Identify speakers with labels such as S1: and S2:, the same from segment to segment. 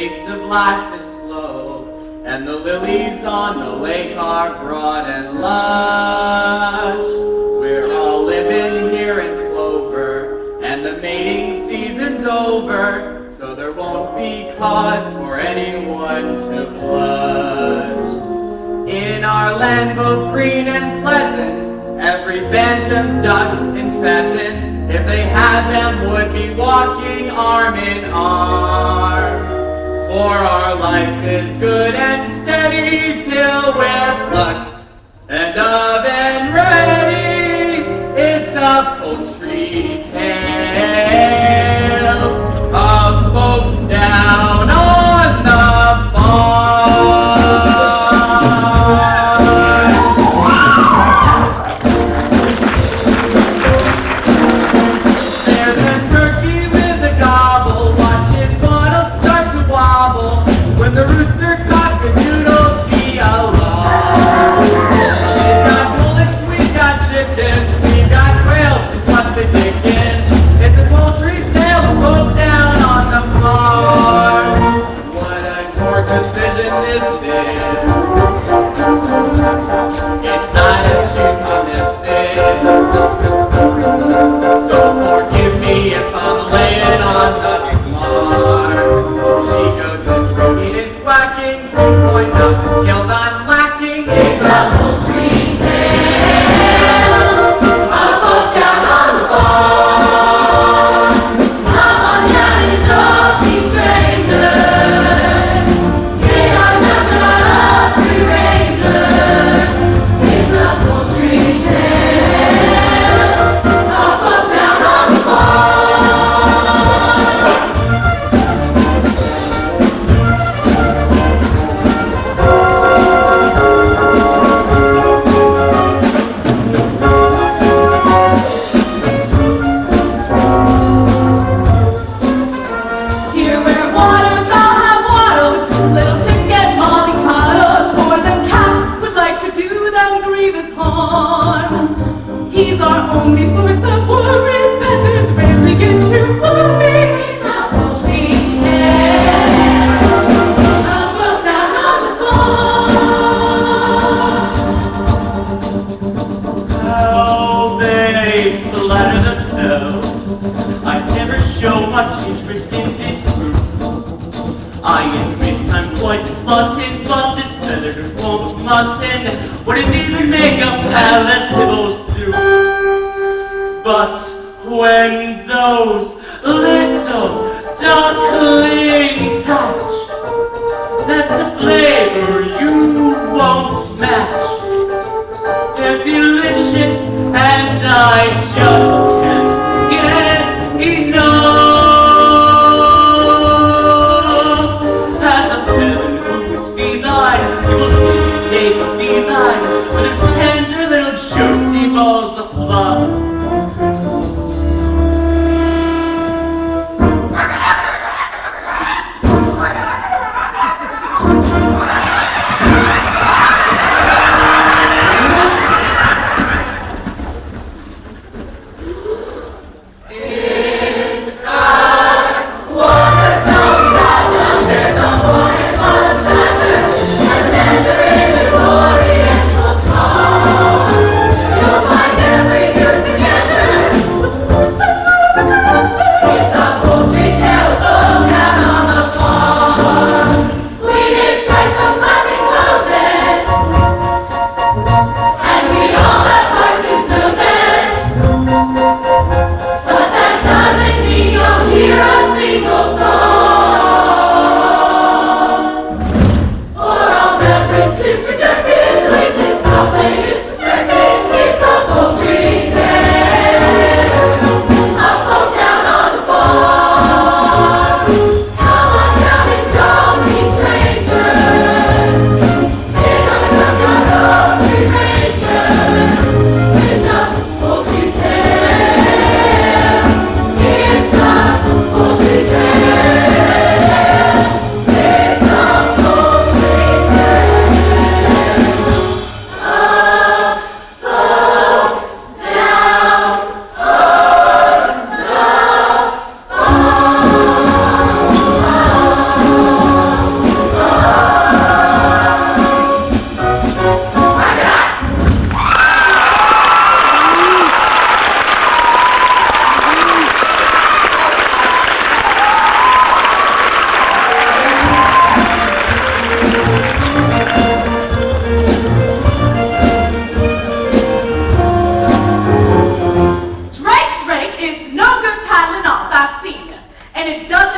S1: pace of life is slow, and the lilies on the lake are broad and lush. We're all living here in clover, and the mating season's over, so there won't be cause for anyone to blush. In our land both green and pleasant, every bantam, duck, and pheasant, if they had them, would be walking arm in arm. For our life is good and steady till we're plucked and oven ready. It's a poultry tale of folk down on the farm. There's a turkey with a gobble, watch his bottle start to wobble when the rooster cock-a-doodles the alarm. We've got bullets, we've got chickens, we've got quails, and what the dickens. It's a poultry tale of folk down on the farm. What a gorgeous vision this is. It's not a choose my missus. So forgive me if I'm laying on the smart. She goes and throating and quacking to point out the skills I'm lacking. It's a poultry tale of folk down on the farm. Come on down and don't be strangers. They are not the Rangers. It's a poultry tale of folk down on the Here where waterfowl have waddled, little chicks get mollycoddled, for the cat would like to do them grievous harm. He's our only source of worry, feathers rarely get too blurry. It's a poultry tale of folk down on the farm.
S2: How they flatter themselves. I never show much interest in this group. I admit I'm quite devoted, but this feathered form of mutton wouldn't even make a palatable soup. But when those little ducklings hatch, that's a flavor you won't match. They're delicious and I just can't get enough. As a villain who's feline, you will see the cake of feline with its tender little juicy balls of fluff.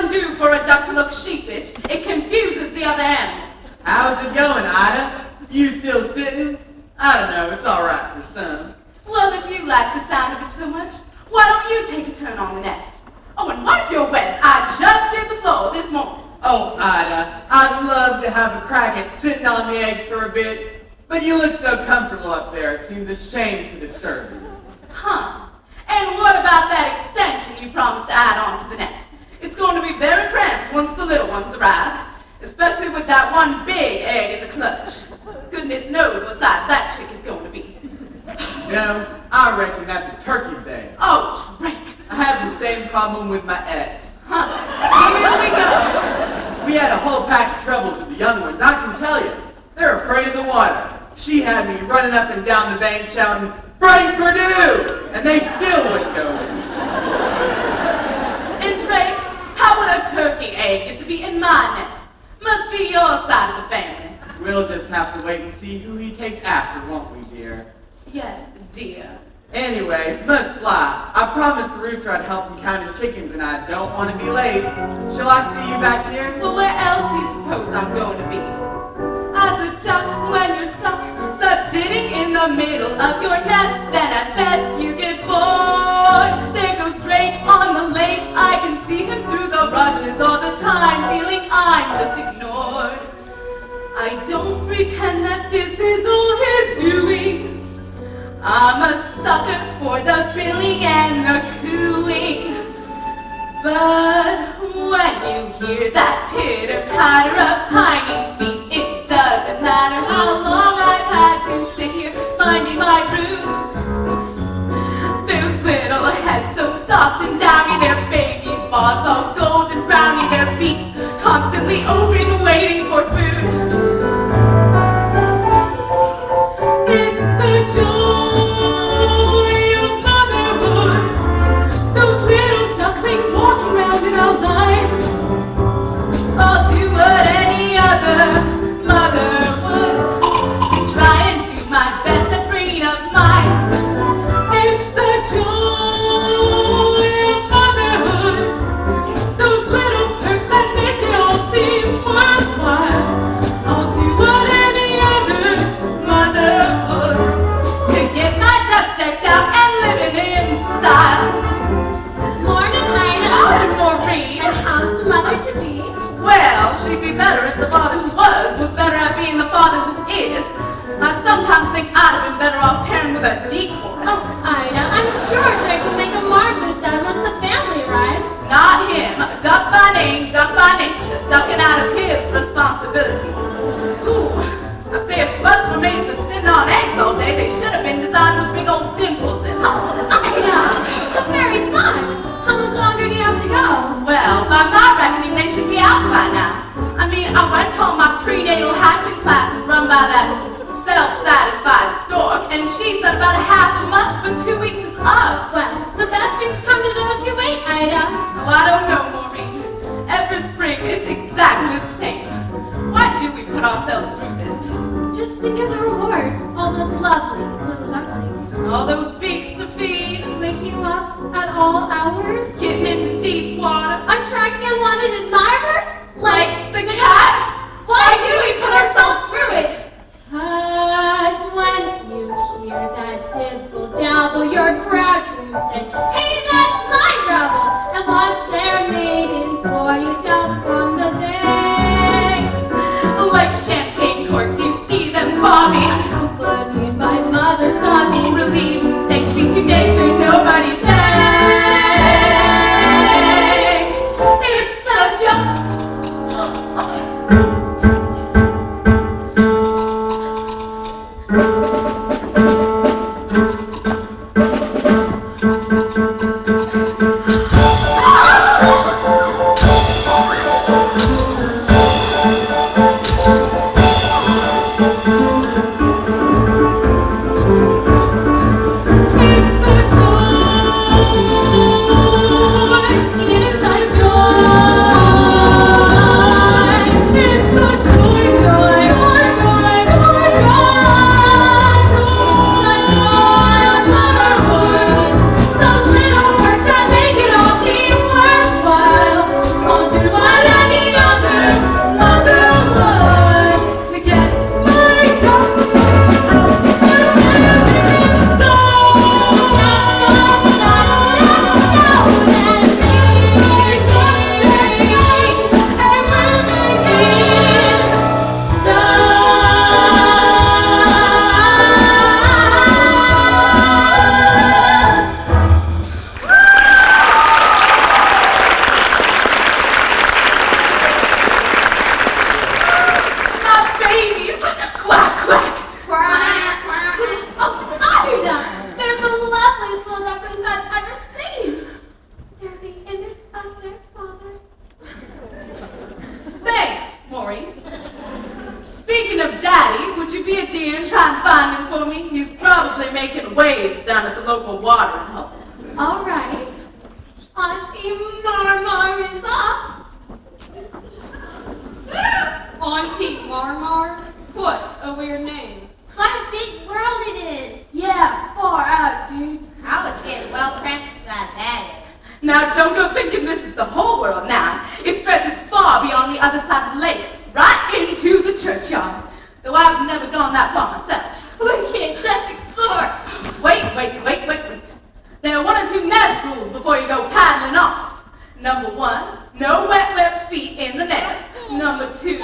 S3: doesn't do for a duck to look sheepish. It confuses the other animals.
S1: How's it going, Ida? You still sitting? I don't know, it's all right for some.
S3: Well, if you like the sound of it so much, why don't you take a turn on the nest? Oh, and wipe your wets. I just did the floor this morning.
S1: Oh, Ida, I'd love to have a crack at sitting on the eggs for a bit, but you look so comfortable up there, it seems a shame to disturb you.
S3: Huh. And what about that extension you promised to add on to the nest? It's going to be very cramped once the little ones arrive, especially with that one big egg in the clutch. Goodness knows what size that chick is going to be.
S1: No, I reckon that's a turkey's egg.
S3: Oh, drink.
S1: I had the same problem with my ex.
S3: Huh. Here we go.
S1: We had a whole pack of troubles with the young ones, I can tell you. They're afraid of the water. She had me running up and down the bank shouting, "Frank Purdue!" And they still wouldn't go with me.
S3: And Drake, how would a turkey egg get to be in my nest? Must be your side of the family.
S1: We'll just have to wait and see who he takes after, won't we, dear?
S3: Yes, dear.
S1: Anyway, must fly. I promised the rooster I'd help him count his chickens, and I don't want to be late. Shall I see you back here?
S3: Well, where else do you suppose I'm going to be? As a duck, when you're stuck sitting in the middle of your nest, then at best you get bored. There goes Drake on the lake. I can see him through the rushes all the time, feeling I'm just ignored. I don't pretend that this is all his doing. I'm a sucker for the billing and the cooing. But when you hear that pitter-patter of tiny feet, it doesn't matter how long I've had to sit here minding my room. Those little heads so soft and downy, their baby bobs all golden browny, their beaks constantly open, waiting for food. It's the joy of motherhood. Those little ducklings walking around in our life. I'll do what any other mother would, to try and do my best to free up mine. It's the joy of motherhood. Those little perks that make it all seem worthwhile. I'll do what any other mother would, to get my ducks decked out and living in style.
S4: Morning, Ida.
S3: Oh, Maureen.
S4: And how's the mother to be?
S3: Well, she'd be better if the father who was better at being the father who is. I sometimes think I'd have been better off pairing with a decoy.
S4: Oh, Ida, I'm sure Drake will make a marvelous dad once the family arrives.
S3: Not him. Duck by name, duck by nature, ducking out of his responsibilities. Ooh, I say if bugs were made for sitting on eggs all day, they should have been designed with big old dimples in them.
S4: Oh, Ida, the very thought. How much longer do you have to go?
S3: Well, by my reckoning, they should be out by now. I mean, I went home my prenatal hatching classes run by that self-satisfied stork, and she said about a half a month, but 2 weeks is up.
S4: Well, the best things come to those who wait, Ida.
S3: Oh, I don't know, Maureen. Every spring it's exactly the same. Why do we put ourselves through this?
S4: Just think of the rewards. All those lovely little ducklings.
S3: All those beaks to feed,
S4: Wake you up at all hours.
S3: getting into deep water,
S4: Attracting unwanted admirers.
S3: like the cat.
S4: Why do we put ourselves through it? 'Cause when you hear that dibble dabble, you're proud to say, "Hey, that's my trouble," and watch their maidens voyage out from the banks.
S3: Like champagne corks, you see them bobbing.
S4: Accompanied by mother sobbing,
S3: Relieved, thanks be to nature, nobody's sick. It's the joke. try and find him for me? He's probably making waves down at the local watering hole.
S4: All right. Auntie Marmar is up.
S5: Auntie Marmar? What a weird name.
S4: What a big world it is.
S3: Yeah, far out, dude.
S6: I was getting well cramped inside that.
S3: Now, don't go thinking this is the whole world now. It stretches far beyond the other side of the lake, right into the churchyard. Though I've never gone that far myself.
S5: Wicked, let's explore.
S3: Wait. There are 1 or 2 nest rules before you go paddling off. Number 1, no wet webbed feet in the nest. Number 2,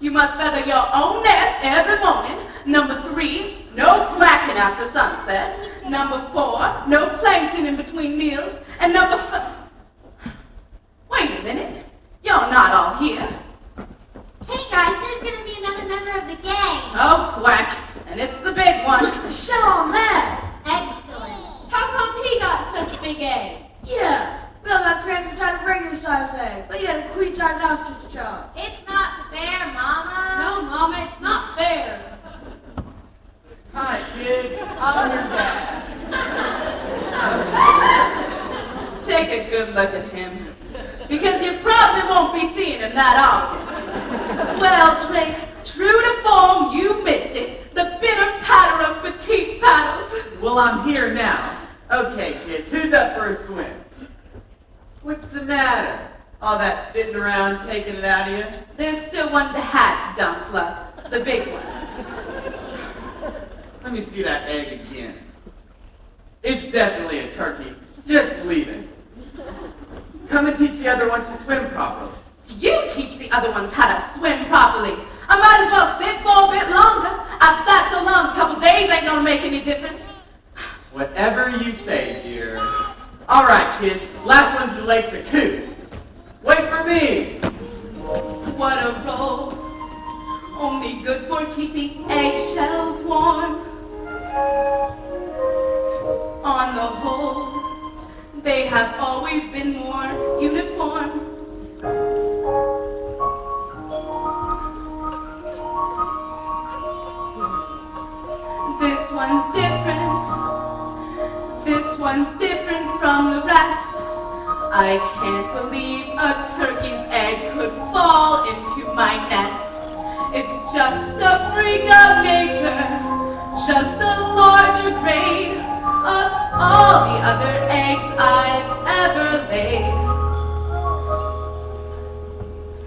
S3: you must feather your own nest every morning. Number 3, no quacking after sunset. Number 4, no plankton in between meals. And number 5... Wait a minute. You're not all here.
S6: Hey guys, there's gonna be another member of the gang.
S3: Oh, quack. And it's the big one.
S4: Show 'em that.
S6: Excellent.
S5: How come he got such a big egg?
S4: Yeah. Bill got crammed inside a regular size egg, but he had a queen size ostrich jaw.
S6: It's not fair, Mama.
S5: No, Mama, it's not fair.
S1: Hi, kids. I'm your dad.
S3: Take a good look at him, because you probably won't be seeing him that often. Well, Drake, true to form, you missed it. The bitter patter of petite paddles.
S1: Well, I'm here now. Okay, kids, who's up for a swim? What's the matter? All that sitting around taking it out of you?
S3: There's still one to hatch, dumb plug. The big one.
S1: Let me see that egg again. It's definitely a turkey. Just leave it. Come and teach the other ones to swim properly.
S3: You teach the other ones how to swim properly. I might as well sit for a bit longer. I've sat so long, a couple days ain't gonna make any difference.
S1: Whatever you say, dear. All right, kids. Last one to the lake's a coup. Wait for me.
S3: What a roll. Only good for keeping eggshells warm. On the whole, they have always been more uniform. This one's different. This one's different from the rest. I can't believe a turkey's egg could fall into my nest. It's just a freak of nature, just a larger grade of all the other eggs I've ever laid.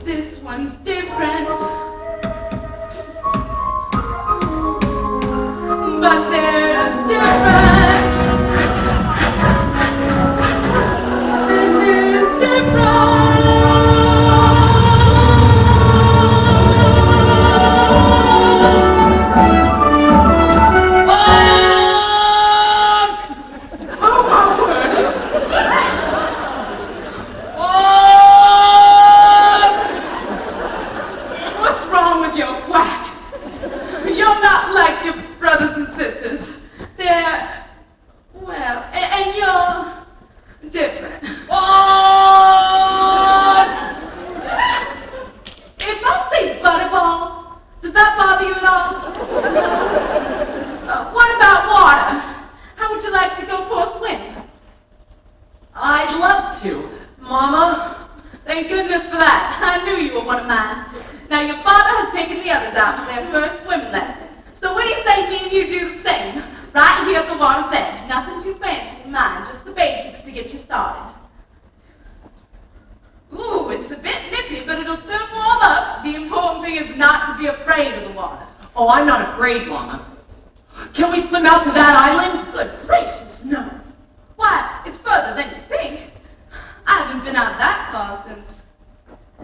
S3: This one's different, but they're as different. And they're as different.
S2: Oh, I'm not afraid, Mama. Can we swim out to that island?
S3: Good gracious, no. Why, it's further than you think. I haven't been out that far since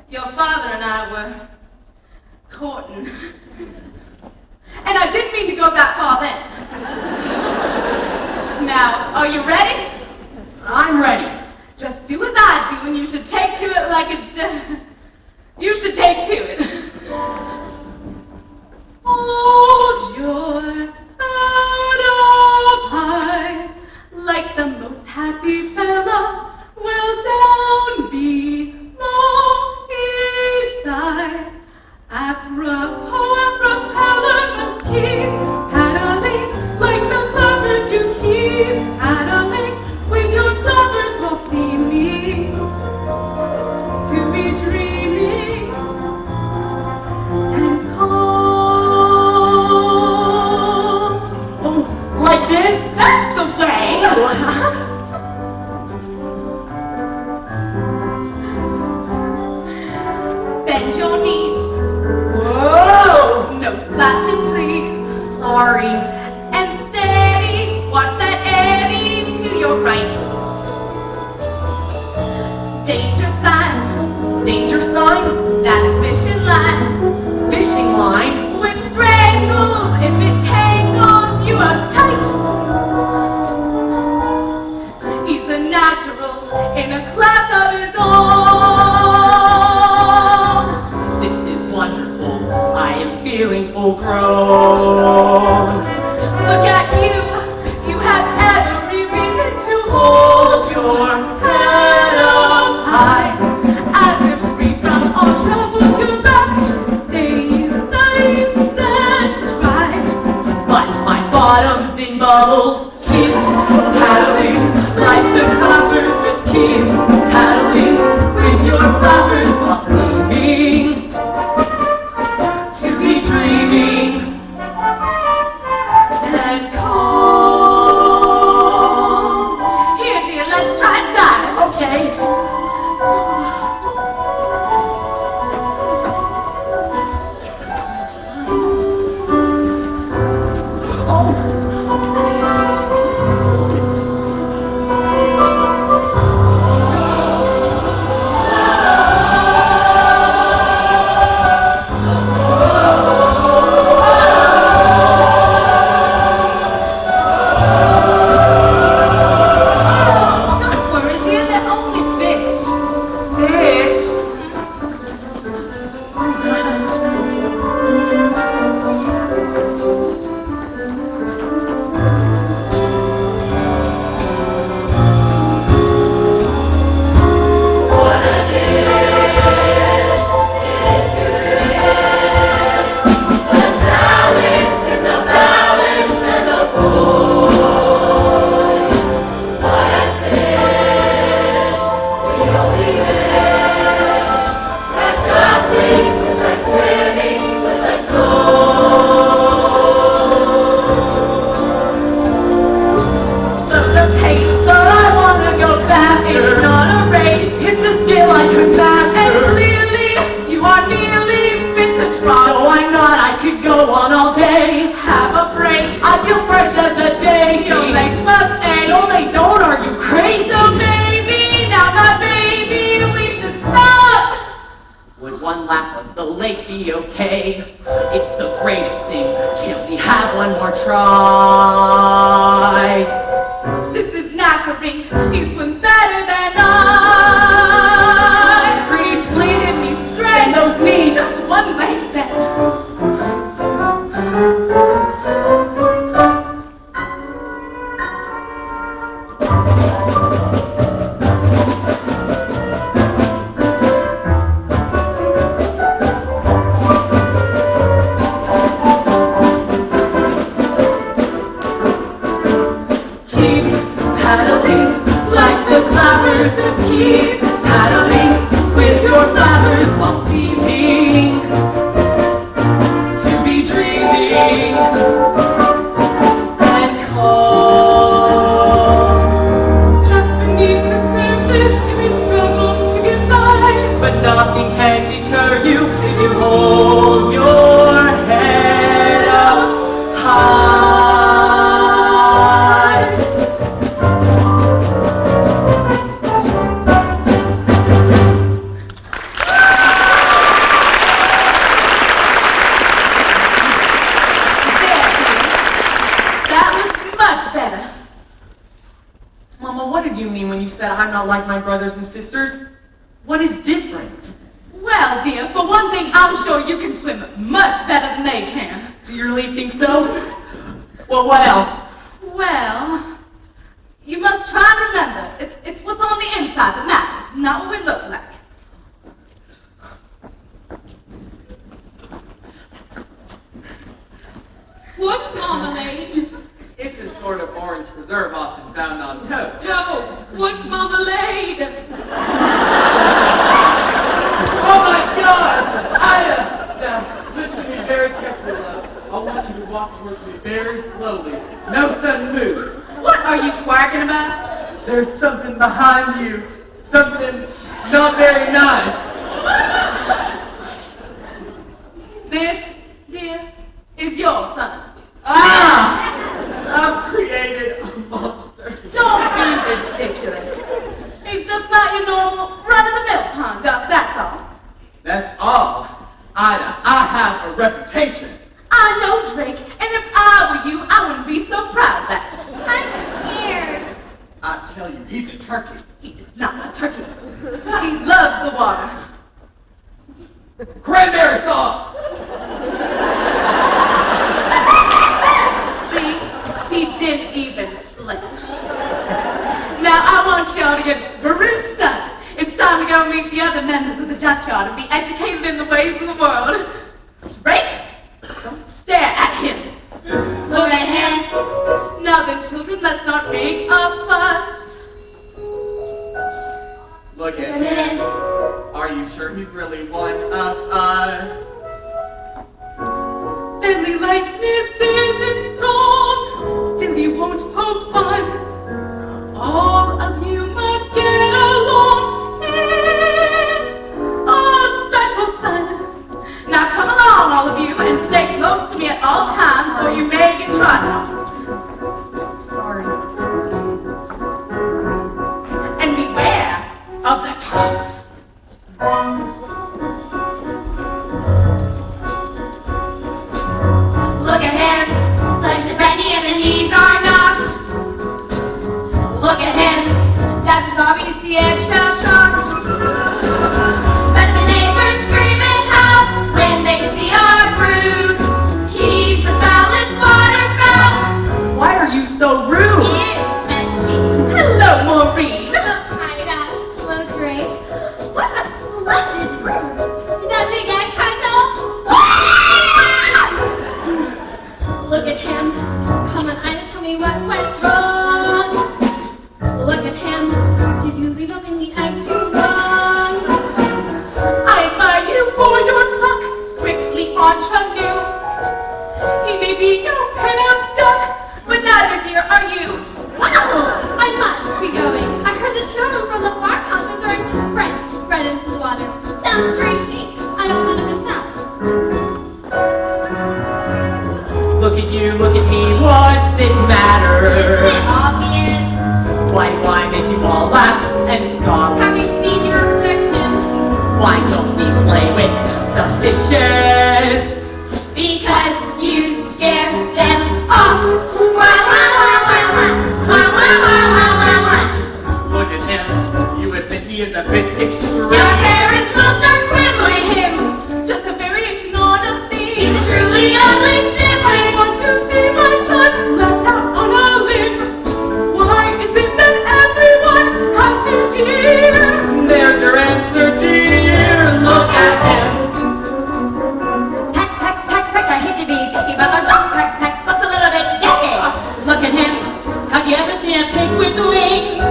S3: your father and I were courting. And I didn't mean to go that far then. Now, are you ready?
S2: I'm ready.
S3: Just do as I do, and you should take to it like a... you should take to it. Hold your head up high, like the most happy fella will down below each side. Apropos, propeller must keep Look at you. You have every reason to hold your head up high, as if free from all trouble. Your back stays nice and dry.
S2: But my bottom's in bubbles. Keep paddling like the clappers. Just keep paddling with your flappers while seeming to be dreaming and calm.
S3: Here, dear, let's try and dive.
S2: Okay.
S3: Don't worry, dear, they're only fish.
S2: Fish.
S3: The pace, but I wanna go faster. It's not a race,
S2: It's a skill I could master.
S3: and clearly you are nearly fit to try.
S2: No, I'm not. I could go on all day.
S3: Have a break.
S2: I feel fresh as a daisy.
S3: Your legs must ache.
S2: No, they don't. Are you crazy?
S3: So baby, now my baby, we should stop.
S2: Would one lap of the lake be okay? It's the greatest thing. Can't we have one more try?
S3: This is knackery. He swims better than I.
S2: Pretty please,
S3: Give me
S2: bend
S3: strength.
S2: those knees.
S3: Just one leg then.
S2: Keep paddling like the clappers. Just keep paddling with your flappers while seeming to be dreaming and calm.
S3: Just beneath the surface, we struggle to get by.
S2: But nothing can deter you if you hold your head up high.
S3: There, dear. That looks much better.
S2: Mama, what did you mean when you said I'm not like my brothers and sisters? What is different?
S3: Well, dear, for one thing, I'm sure you can swim much better than they can.
S2: Do you really think so? Well, what else?
S3: Well, you must try and remember, it's what's on the inside that matters, not what we look like.
S5: What's marmalade?
S1: It's a sort of orange preserve often found on toast.
S5: No, what's marmalade?
S1: Oh my God! Ida! Now, listen to me very carefully, love. I want you to walk towards me very slowly. No sudden moves.
S3: What are you quacking about?
S1: There's something behind you. Something not very nice.
S3: This, dear, is your son.
S1: Ah! I've created a monster.
S3: Don't be ridiculous. He's just not your normal run-of-the-mill pond duck, that's all.
S1: That's all. Ida, I have a reputation.
S3: I know, Drake, and if I were you, I wouldn't be so proud of that.
S6: I'm scared.
S1: I tell you, he's a turkey.
S3: He is not a turkey. He loves the water.
S1: Cranberry sauce!
S3: educated in the ways of the world. Drake, don't stare at him.
S6: Look at him.
S3: Now then, children, let's not make a fuss.
S1: Look at him. Are you sure he's really one of us?
S3: Family likeness isn't strong, still you won't poke fun. All of you must get along. He's a special son. Now come along, all of you, and stay close to me at all times, or you may get trodden on. Sorry. And beware of the cats.
S6: Look at him. Legs are bendy and the knees are knocked. Look at him.
S4: Dad was obviously eggshell shocked.
S6: But the neighbors scream and howl when they see our brood. He's the foulest waterfowl.
S2: Why are you so rude?
S3: Hello, Maureen.
S4: Hello, Drake. What a splendid room. See that big egg hatch out? Look at him. Come on, Ida, tell me what went wrong. Look at him. Did you leave him in the egg too long?
S3: I admire you for your pluck, strictly ingenue. He may be no pin-up duck, but neither, dear, are you.
S4: Wow! I must be going. I heard the children from the farmhouse are throwing French bread into the water. Sounds trashy. I don't want to miss out.
S2: Look at you, look at me, what's it matter?
S6: Isn't it obvious?
S2: Why make you all laugh and scoff?
S5: Have you seen your reflection?
S2: Why don't we play with the fishes?
S6: Because you scare them off. Wah, wah, wah, wah, wah. Wah, wah, wah, wah, wah, wah.
S1: Look at him. You admit he is a bit extreme.
S6: Your parents will start quibbling.
S3: Him, just a variation on a
S6: He's
S3: theme.
S6: a truly ugly
S3: I
S6: sibling.
S3: want to see my son left out on a limb. Why is it that everyone has to jeer?
S1: There's your answer, dear. Look at him.
S7: Peck, peck, peck, peck, I hate to be picky, but the dog peck, peck looks a little bit dicky. Look at him. Have you ever seen a pig with wings?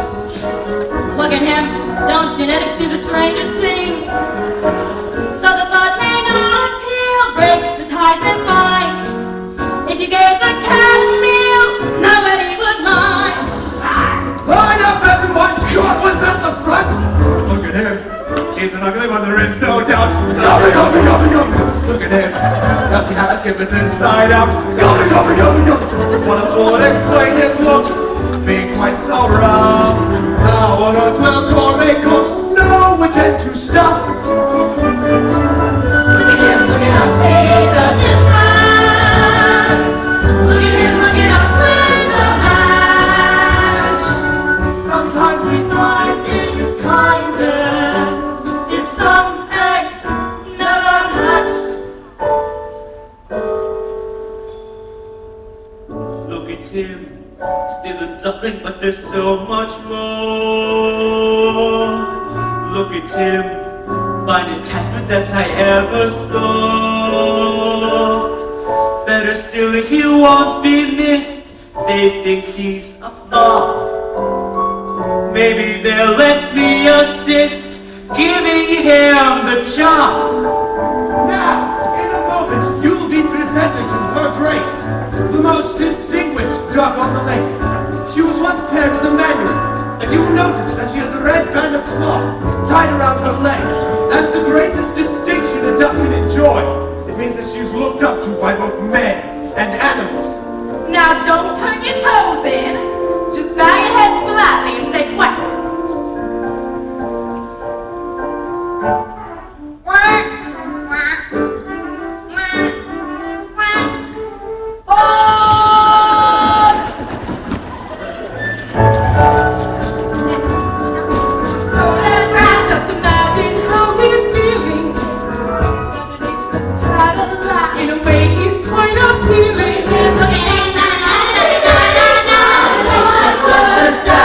S7: Look at him. Don't genetics do the strangest things? Though the blood may not appeal, break the ties that bind. If you gave the cat a meal, nobody would mind.
S8: Line up, everyone! Scot was at the front! Look at him. He's an ugly one, there is no doubt. Gobby, gobby, gobby, gobby. Look at him. Does he have his giblets inside out? Gobby, gobby, gobby, gobby. What if one explain his looks? Being quite so rough. How on earth will gourmet cooks know which end to stuff?
S6: Look at him, look at us, see the difference. Look at him, look at us, where's the match?
S8: Sometimes we find it is kinder if some eggs never hatch. Look at him, still a duckling, but there's so much more. Look at him, finest cat food that I ever saw. Better still, he won't be missed. They think he's a flop. Maybe they'll let me assist, giving him the job. Now, in a moment, you'll be presented to Her Grace, the most distinguished duck on the lake. She was once paired with a manual, and you will notice that she has a red band of cloth tied around her leg. That's the greatest distinction a duck can enjoy. It means that she's looked up to by both men and animals.
S3: Now don't turn your toes in. Just bow your heads politely and say quack.
S6: Quack, quack, quack, quack.
S3: Photograph, just imagine how he's feeling. Had a laugh. In a way, he's quite appealing.
S6: Look at him, na na na na na na.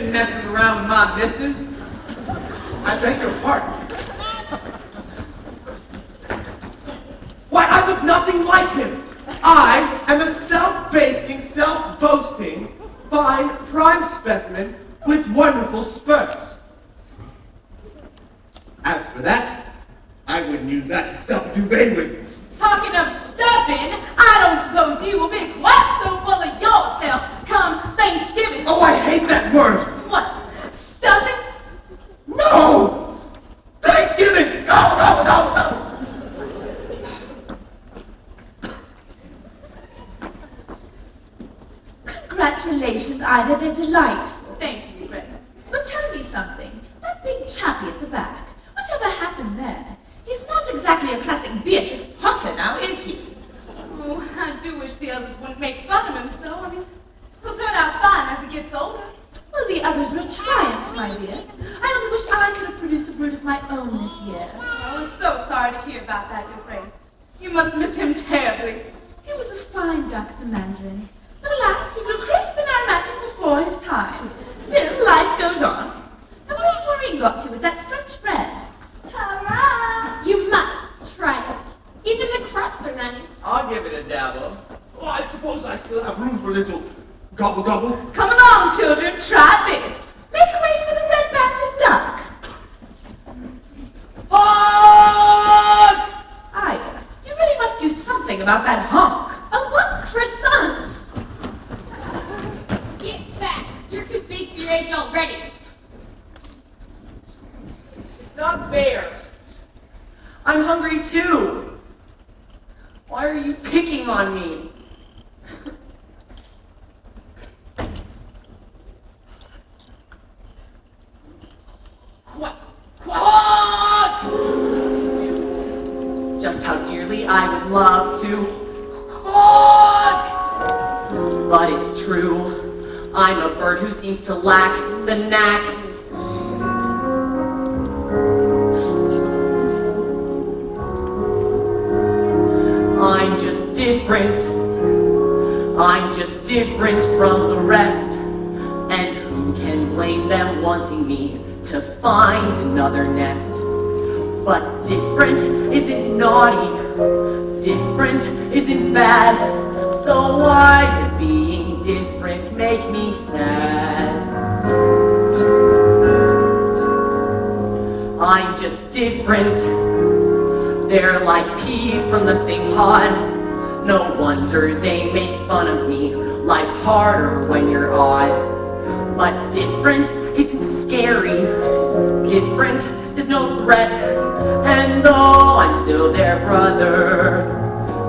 S1: been messing around with my missus.
S8: I beg your pardon. Why, I look nothing like him. I am a self-basting, self-boasting, fine prime specimen with wonderful spurs. As for that, I wouldn't use that to stuff a duvet with.
S3: Talking of stuffing, I don't suppose you will be quite so full of yourself come Thanksgiving.
S8: Oh, I hate that word.
S3: What? Stuffing?
S8: No! Thanksgiving! Go, go, go, go!
S3: Congratulations, Ida. They're delightful. Thank you, Grace. But tell me something. That big chappie at the back, whatever happened there? He's not exactly a classic Beatrix Potter now, is he? Oh, I do wish the others wouldn't make fun of him so. I mean, he'll turn out fine as he gets older. Well, the others are a triumph, my dear. I only wish I could have produced a brood of my own this year. I was so sorry to hear about that, Your Grace. You must miss him terribly. He was a fine duck, the Mandarin. But alas, he grew crisp and aromatic before his time. Still, life goes on. And where's Maureen got to with that French bread?
S4: Ta-ra! You must try it. Even the crusts are nice.
S1: I'll give it a dabble.
S8: Oh, I suppose I still have room for a little gobble-gobble.
S3: Come along, children, try this. Make way for the red-banded duck.
S1: Honk!
S3: Ida, you really must do something about that honk.
S4: Oh, look, croissants!
S5: Get back. You're too big for your age already.
S2: It's not fair. I'm hungry too. Why are you picking on me? Just how dearly I would love to. But it's true. I'm a bird who seems to lack the knack. I'm just different. I'm just different from the rest. And who can blame them wanting me to find another nest? But different isn't naughty. Different isn't bad. So why does being different make me sad? I'm just different. They're like peas from the same pod. No wonder they make fun of me. Life's harder when you're odd. But different isn't scary. Different is no threat. And though I'm still their brother,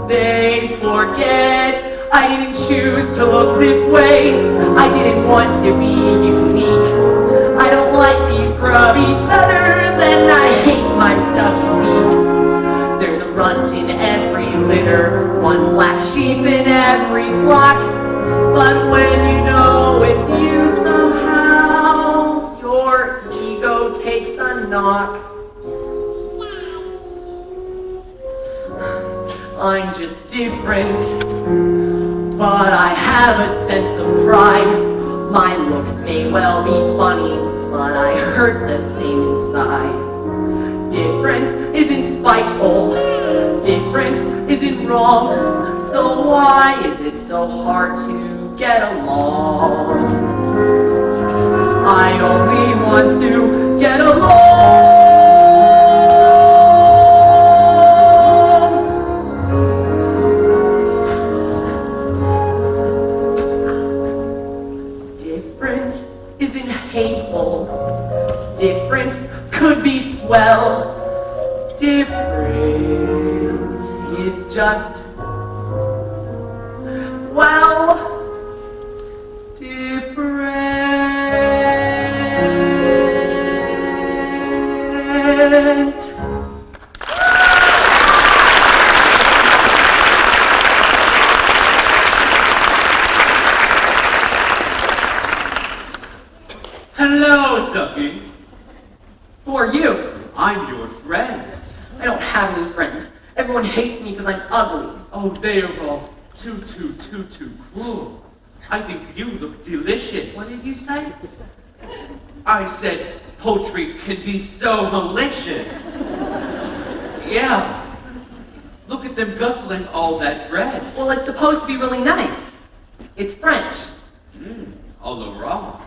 S2: they forget I didn't choose to look this way. I didn't want to be unique. I don't like these grubby feathers, and I hate my stuffy beak. There's a runt in every litter, one black sheep in every flock. But when you know it's you somehow, your ego takes a knock. I'm just different, but I have a sense of pride. My looks may well be funny, but I hurt the same inside. Different isn't spiteful, different isn't wrong. So why is it so hard to get along? I only want to get along. Isn't hateful. Different could be swell. Different is just, well, different.
S8: Hello, Ducky.
S2: Who are you?
S8: I'm your friend.
S2: I don't have any friends. Everyone hates me because I'm ugly.
S8: Oh, they are all too cruel. I think you look delicious.
S2: What did you say?
S8: I said poultry can be so malicious. Yeah. Look at them guzzling all that bread.
S2: Well, it's supposed to be really nice. It's French.
S8: All orange.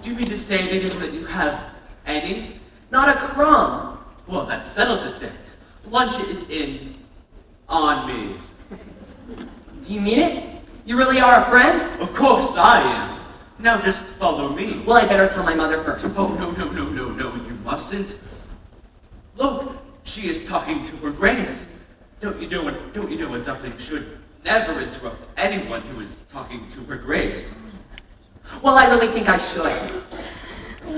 S8: Do you mean to say they didn't let you have any?
S2: Not a crumb.
S8: Well, that settles it then. Lunch is in on me.
S2: Do you mean it? You really are a friend?
S8: Of course I am. Now just follow me.
S2: Well, I better tell my mother first.
S8: Oh, no, you mustn't. Look, she is talking to her grace. Don't you know a duckling should never interrupt anyone who is talking to her grace?
S2: Well, I really think I should.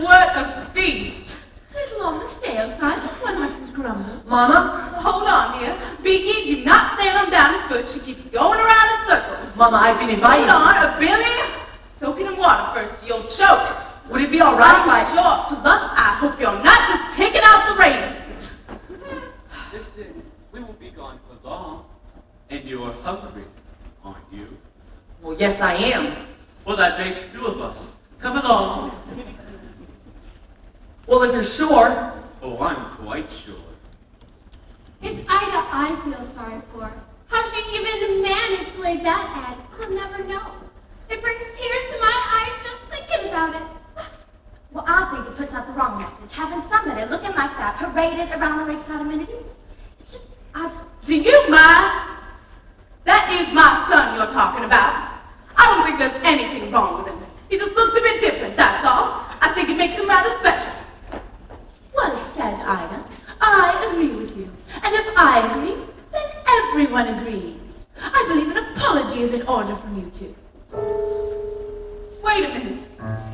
S3: What a feast!
S5: Little on the stale side, one mustn't grumble.
S2: Mama?
S3: Hold on, dear. Beaky, do not stand on down his foot. She keeps going around in circles.
S2: Mama, I've been invited.
S3: Hold on, a Billy. Soak it in water first, you'll choke.
S2: Would it be all right if
S3: I'm
S2: I...
S3: short, Fluff. I hope you're not just picking out the raisins.
S8: Listen, we won't be gone for long. And you're hungry, aren't you?
S2: Well, yes, I am.
S8: Well, that makes two of us. Come along.
S2: Well, if you're sure.
S8: Oh, I'm quite sure.
S4: It's Ida I feel sorry for. How she can even manage to lay that egg, I'll never know. It brings tears to my eyes just thinking about it.
S7: Well, I think it puts out the wrong message, having somebody looking like that paraded around the lakeside amenities. It's just,
S3: Do you mind? That is my son you're talking about. I don't think there's anything wrong with him. He just looks a bit different, that's all. I think it makes him rather special.
S5: Well said, Ida. I agree with you. And if I agree, then everyone agrees. I believe an apology is in order from you two.
S3: Wait a minute.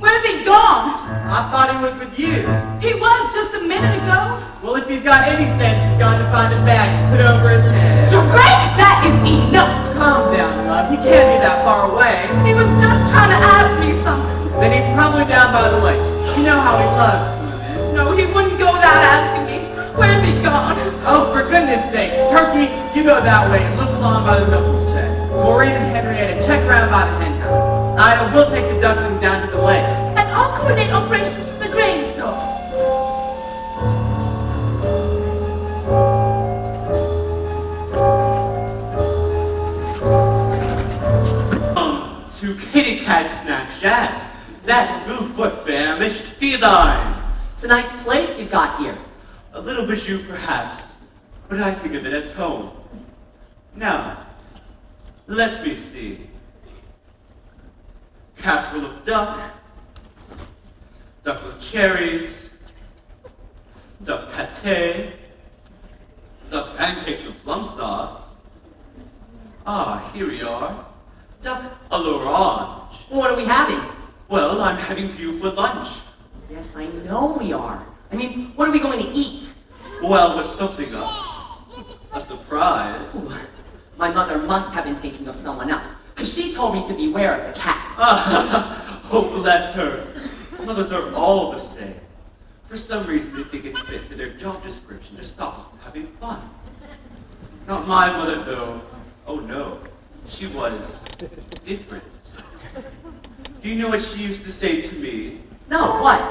S3: Where's he gone?
S1: I thought he was with you.
S3: He was just a minute ago.
S1: Well, if he's got any sense, he's gone to find a bag and put over his head.
S3: Drake, that is enough.
S1: Calm down, love. He can't be that far away.
S3: He was just trying to ask me something.
S1: Then he's probably down by the lake. You know how he loves swimming.
S3: No, he wouldn't go without asking me. Where's he gone?
S1: Oh, for goodness sake. Turkey, you go that way and look along by the milking shed. Maureen and Henrietta, check around by the hen house. Ida, we'll take the ducklings down to the lake.
S5: And I'll coordinate operations with the grain store.
S8: To Kitty Cat Snack Shack. That's food for famished felines.
S2: It's a nice place you've got here.
S8: A little bijou, perhaps, but I think of it as home. Now, let me see. Casserole of duck, duck with cherries, duck pate, duck pancakes with plum sauce. Ah, here we are. Duck à l'orange.
S2: What are we having?
S8: Well, I'm having you for lunch.
S2: Yes, I know we are. I mean, what are we going to eat?
S8: Well, with something a surprise.
S2: Ooh, my mother must have been thinking of someone else, because she told me to beware of the cat.
S8: Oh, bless her. Mothers are all the same. For some reason, they think it's fit to their job description to stop us from having fun. Not my mother, though. Oh, no. She was different. Do you know what she used to say to me?
S2: No, what?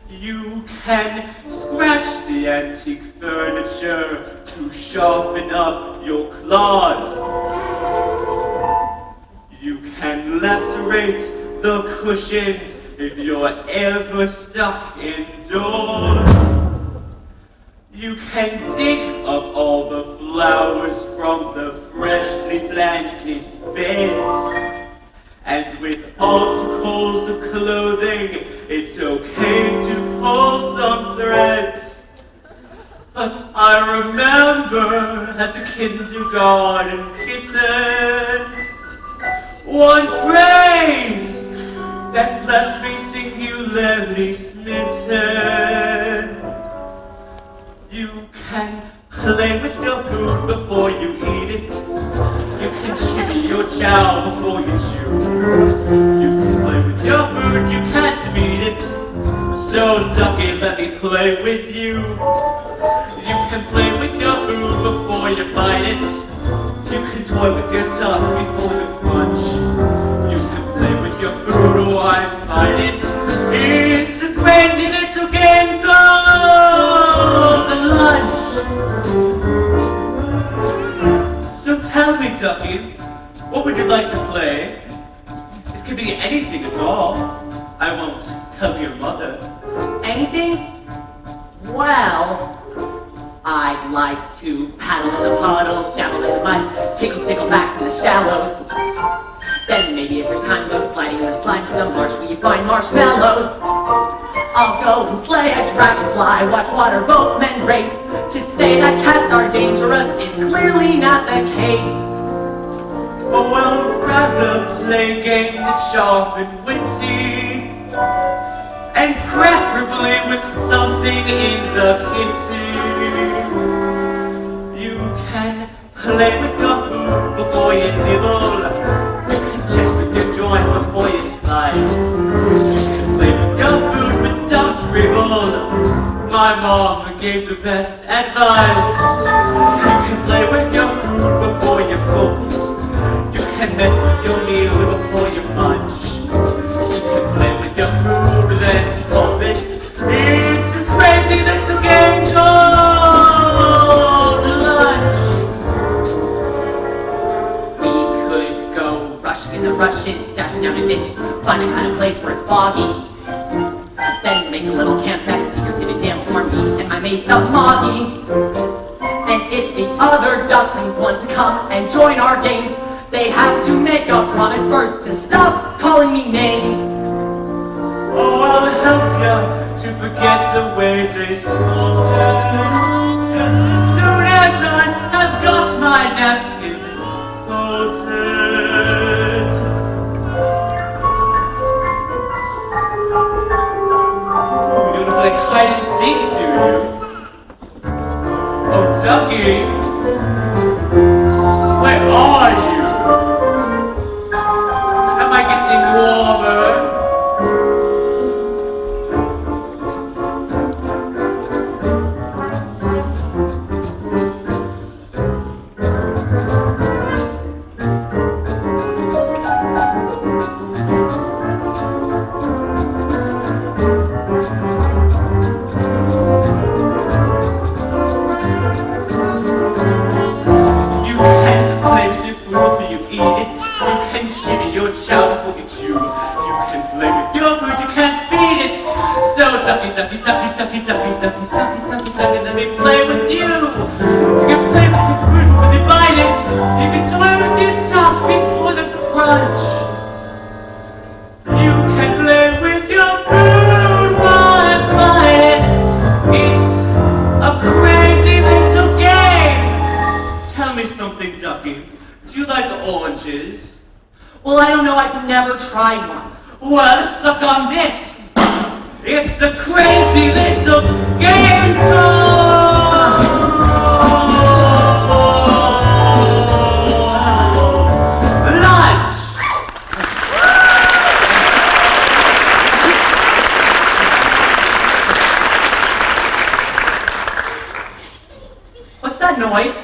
S8: You can scratch the antique furniture to sharpen up your claws. You can lacerate the cushions if you're ever stuck indoors. You can dig up all the flowers from the freshly planted beds. And with articles of clothing, it's okay to pull some threads. But I remember as a kindergarten kitten, one phrase that left me singularly smitten. You can play with your food before you eat it. You can shimmy your chow before you chew. You can play with your food, you can't beat it. So ducky, let me play with you. You can play with your food before you bite it. You can toy with your tongue before you crunch. You can play with your food, oh I find it It's a crazy little game called lunch. So tell me, Ducky, what would you like to play? It could be anything at all. I won't tell your mother.
S2: Anything? Well, I'd like to paddle in the puddles, dabble in the mud, tickle backs in the shallows. Then maybe if there's time, go sliding in the slime to the marsh where you find marshmallows. I'll go and slay a dragonfly, watch water boatmen race. To say that cats are dangerous is clearly not the case.
S8: Oh, well, rather play games that sharp and witty, and preferably with something in the kitchen. You can play with your food before you nibble. You can chest with your joint before you slice. You can play with your food but don't dribble. My mom gave the best advice. You can play with your food before you focus. You can mess with your meal before you munch. You can play with your food then pop it. It's a crazy little game called lunch.
S2: We could go rushing in the rushes, dashing down a ditch, find a kind of place where it's boggy. Then make a little camp that is secret to the damn for me and my mate the Moggy. And if the other ducklings want to come and join our games, they have to make a promise first to stop calling me names.
S8: Oh, I'll help you to forget the way they scolded. Just as soon as I have got my napkin folded. Oh, you don't play hide and seek, do you? Oh, Ducky, where are you? Am I getting warmer? Let me play with you. You can play with your food before they bite it. You can toy with your top before the crunch. You can play with your food while I bite it. It's a crazy little game. Tell me something, Ducky. Do you like oranges?
S2: Well, I don't know, I've never tried one.
S8: Well, suck on this. It's a crazy little game called lunch.
S2: What's that noise?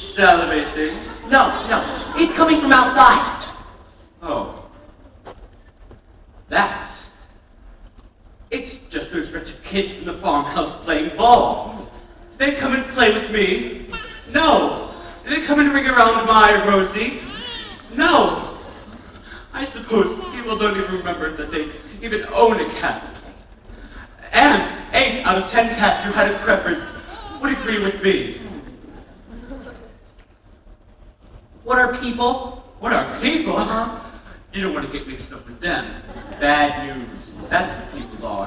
S8: Salivating.
S2: No, it's coming from outside.
S8: Oh. That. It's just those wretched kids from the farmhouse playing ball. They come and play with me. No. They come and ring around my Rosie. No. I suppose people don't even remember that they even own a cat. And 8 out of 10 cats who had a preference would agree with me.
S2: What are people?
S8: What are people? You don't want to get mixed up with them. Bad news. That's what people are.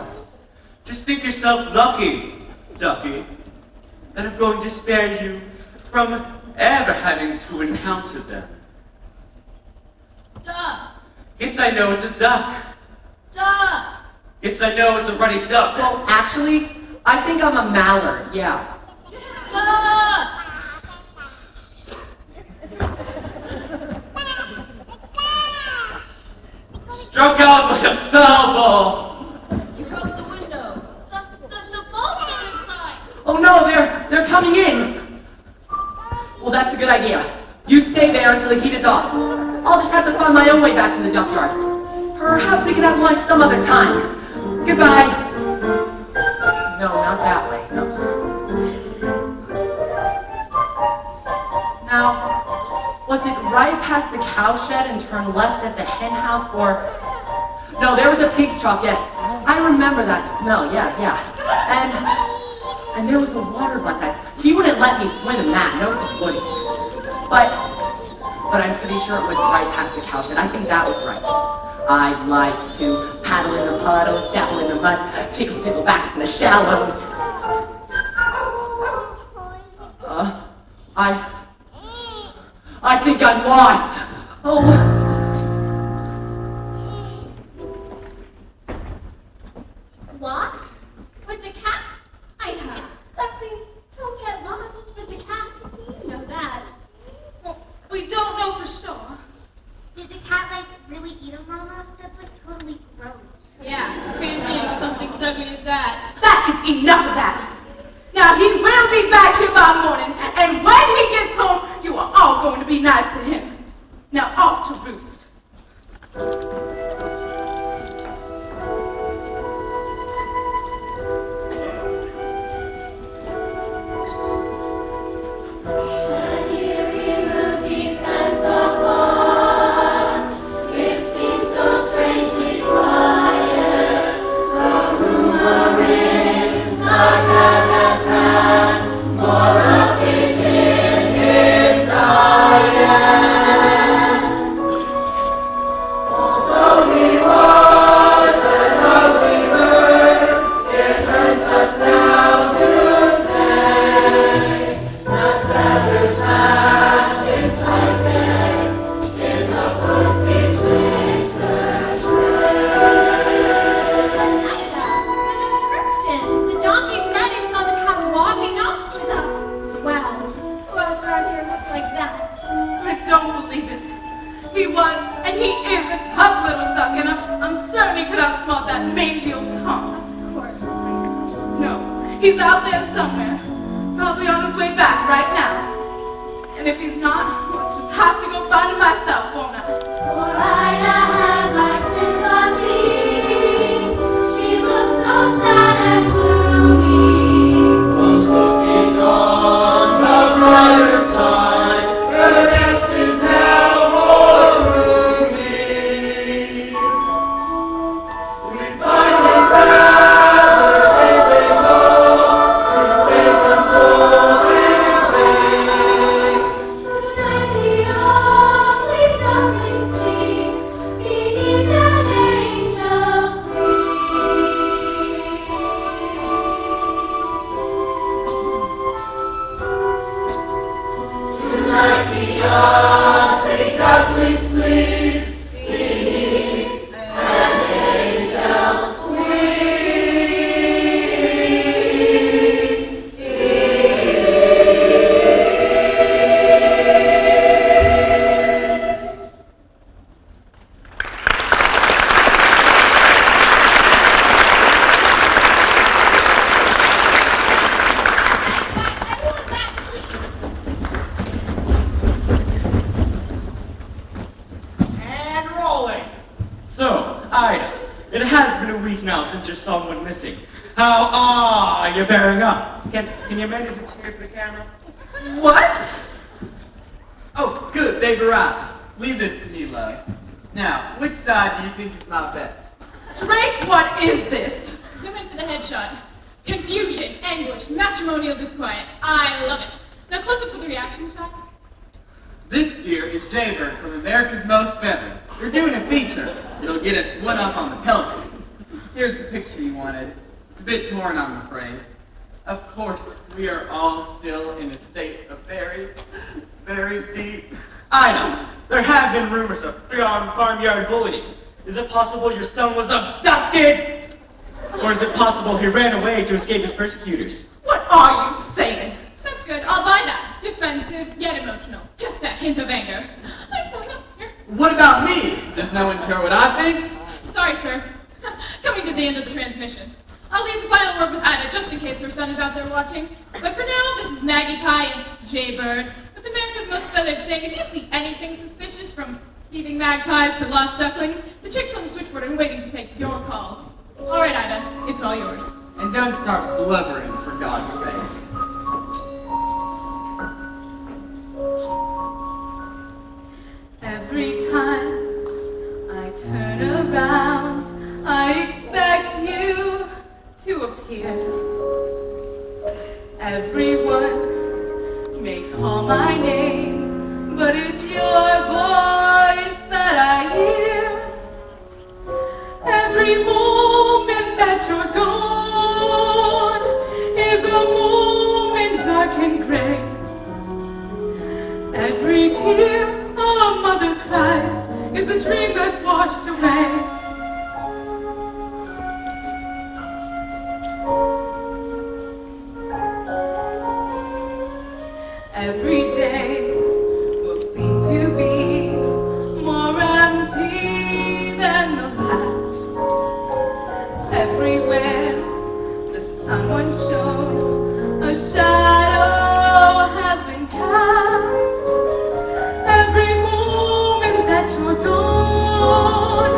S8: Just think yourself lucky, Ducky, that I'm going to spare you from ever having to encounter them.
S7: Duck!
S8: Yes, I know it's a duck.
S7: Duck!
S8: Yes, I know it's a ruddy duck.
S2: Well, actually, I think I'm a mallard, yeah.
S7: Duck!
S8: Struck out like a foul ball.
S7: You broke the window. The ball's not inside.
S2: Oh no, they're coming in. Well, that's a good idea. You stay there until the heat is off. I'll just have to find my own way back to the junkyard. Perhaps we can have lunch some other time. Goodbye. No, not that way. No. Now, was it right past the cowshed and turn left at the hen house, or... No, there was a pig's trough, yes. I remember that smell, yeah. And there was a water butt that... He wouldn't let me swim in that, no he wouldn't. But I'm pretty sure it was right past the cowshed. I think that was right. I'd like to paddle in the puddles, dabble in the mud, tickle backs in the shallows. I think I'm lost. Oh.
S4: Lost? With the cat? Ida, please don't get lost with the cat. You know that.
S3: Well, we don't know for sure.
S6: Did the cat, really eat him, Mama? That's, totally gross.
S4: Yeah, fancy something so good as that.
S3: That is enough of that. Now, he will be back here by morning, and when he gets home, you are all going to be nice to him. Now, off to roost. He's out there somewhere, probably on his way back right now. And if he's not, I'll just have to go find him myself, won't I?
S6: For Ida has our sympathies. She looks so sad and gloomy.
S1: Once looking on the brighter side, her rest is now more roomy. We finally found
S8: someone missing. How are you bearing up? Can you manage to cheer for the camera?
S3: What?
S1: Oh, good, they've arrived. Leave this to me, love. Now, which side do you think is my best?
S3: Drake, what is this?
S4: Zoom in for the headshot. Confusion, anguish, matrimonial disquiet. I love it. Now close up for the reaction shot.
S1: This deer is Jaybird from America's Most Feathered. We're doing a feature. It'll get us one up on the pelvis. Here's the picture you wanted. It's a bit torn, I'm afraid. Of course, we are all still in a state of very, very deep...
S8: I know. There have been rumors of farmyard bullying. Is it possible your son was abducted? Or is it possible he ran away to escape his persecutors?
S3: What are you saying?
S4: That's good. I'll buy that. Defensive, yet emotional. Just a hint of anger. I'm filling up here.
S1: What about me? Does no one care what I think?
S4: Sorry, sir. Coming to the end of the transmission. I'll leave the final word with Ida, just in case her son is out there watching. But for now, this is Maggie Pie and Jaybird, with America's Most Feathered, saying if you see anything suspicious from thieving magpies to lost ducklings, the chicks on the switchboard are waiting to take your call.
S3: All right, Ida, it's all yours.
S1: And don't start blubbering, for God's sake.
S3: Every time I turn around, I expect you to appear. Everyone may call my name, but it's your voice that I hear. Every moment that you're gone is a moment dark and gray. Every tear a mother cries is a dream that's washed away. Every day will seem to be more empty than the last. Everywhere the sun once shone, a shadow has been cast. Every moment that you're gone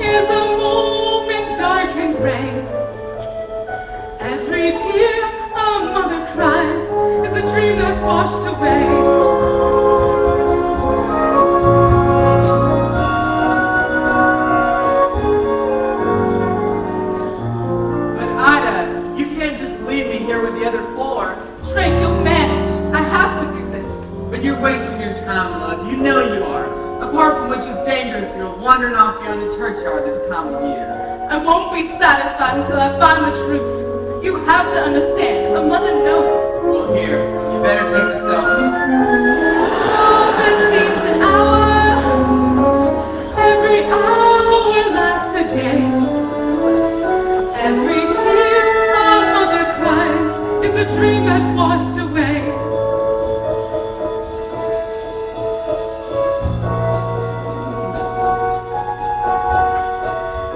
S3: is a moment dark and gray. Every tear a mother cries is a dream that's washed away.
S1: But Ida, you can't just leave me here with the other four.
S3: Frank, you'll manage. I have to do this.
S1: But you're wasting your time, love. You know you are. Apart from which it's dangerous, you're wandering off beyond the churchyard this time of year.
S3: I won't be satisfied until I find the truth. You have to understand. A mother knows.
S1: Well, here, you better take the selfie.
S3: Oh, it seems an hour. Every hour lasts a day. Every tear a mother cries is a dream that's washed away.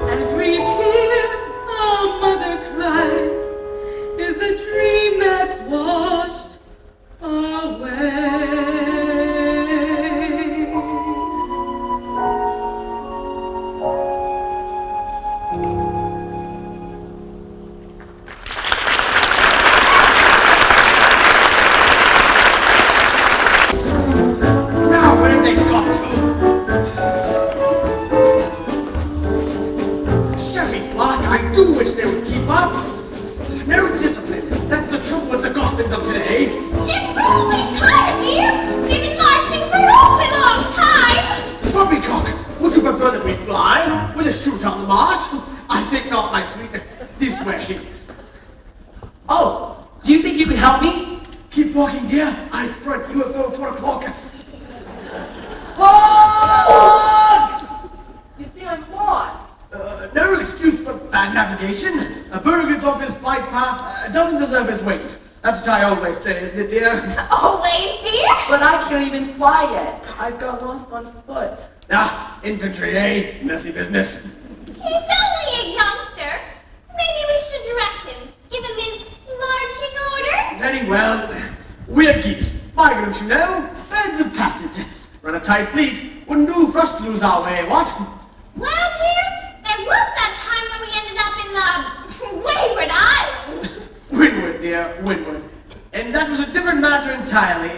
S3: Every tear a mother cries is a dream that's washed away.
S8: Now, where they got to? Chevy flock, I do wish they would keep up. No discipline. That's the trouble with the goslings of today.
S6: They're probably tired, dear. We've been marching for an awfully long time.
S8: Poppycock, would you prefer that we fly with a shoot on the marsh? I think not, my sweet. This way.
S2: Oh, do you think you could help me?
S8: Keep walking, dear. Eyes front, UFO 4 o'clock.
S2: You see, I'm lost.
S8: No excuse for bad navigation. A Bergen's off his flight path doesn't deserve his wings. That's what I always say, isn't it, dear?
S6: Always, dear.
S2: But I can't even fly yet. I've got lost on foot.
S8: Ah, infantry, eh? Messy business.
S6: He's only a youngster. Maybe we should direct him. Give him his marching orders.
S8: Very well. We're geese. Migrants, you know. Birds of passage. Run a tight fleet. Wouldn't do for us to lose our way, what?
S6: Well, dear, there was that time when we ended up in the Wayward Islands.
S8: Windward, dear, windward. And that was a different matter entirely.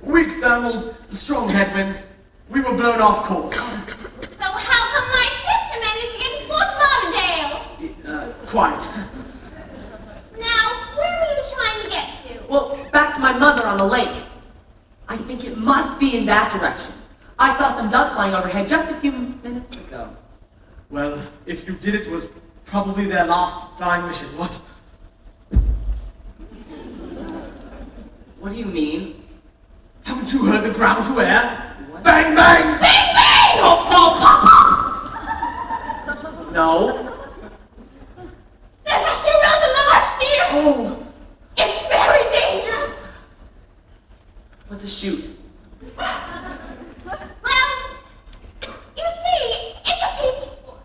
S8: Weak thermals, strong headwinds. We were blown off course.
S6: So how come my sister managed to get to Fort Lauderdale?
S8: Quite.
S6: Now, where were you trying to get to?
S2: Well, back to my mother on the lake. I think it must be in that direction. I saw some ducks flying overhead just a few minutes ago.
S8: Well, if you did, it was probably their last flying mission, what?
S2: What do you mean?
S8: Haven't you heard the ground to air?
S2: What?
S8: Bang, bang!
S6: Bing, bing!
S8: Pop, pop!
S2: No.
S6: There's a chute on the marsh, dear.
S2: Oh,
S6: It's very dangerous.
S2: what's a chute?
S6: Well, you see, it's a people sport.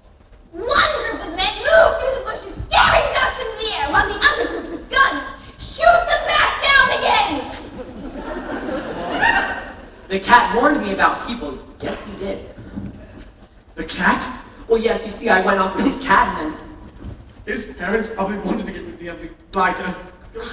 S6: One group of men move through the bushes, scaring ducks in the air, while the other group with guns shoot them back down again.
S2: The cat warned me about people. Yes, he did.
S8: The cat?
S2: Well, yes, you see, I went off with his cat and then
S8: His parents probably wanted to get rid of the blighter.
S6: Didn't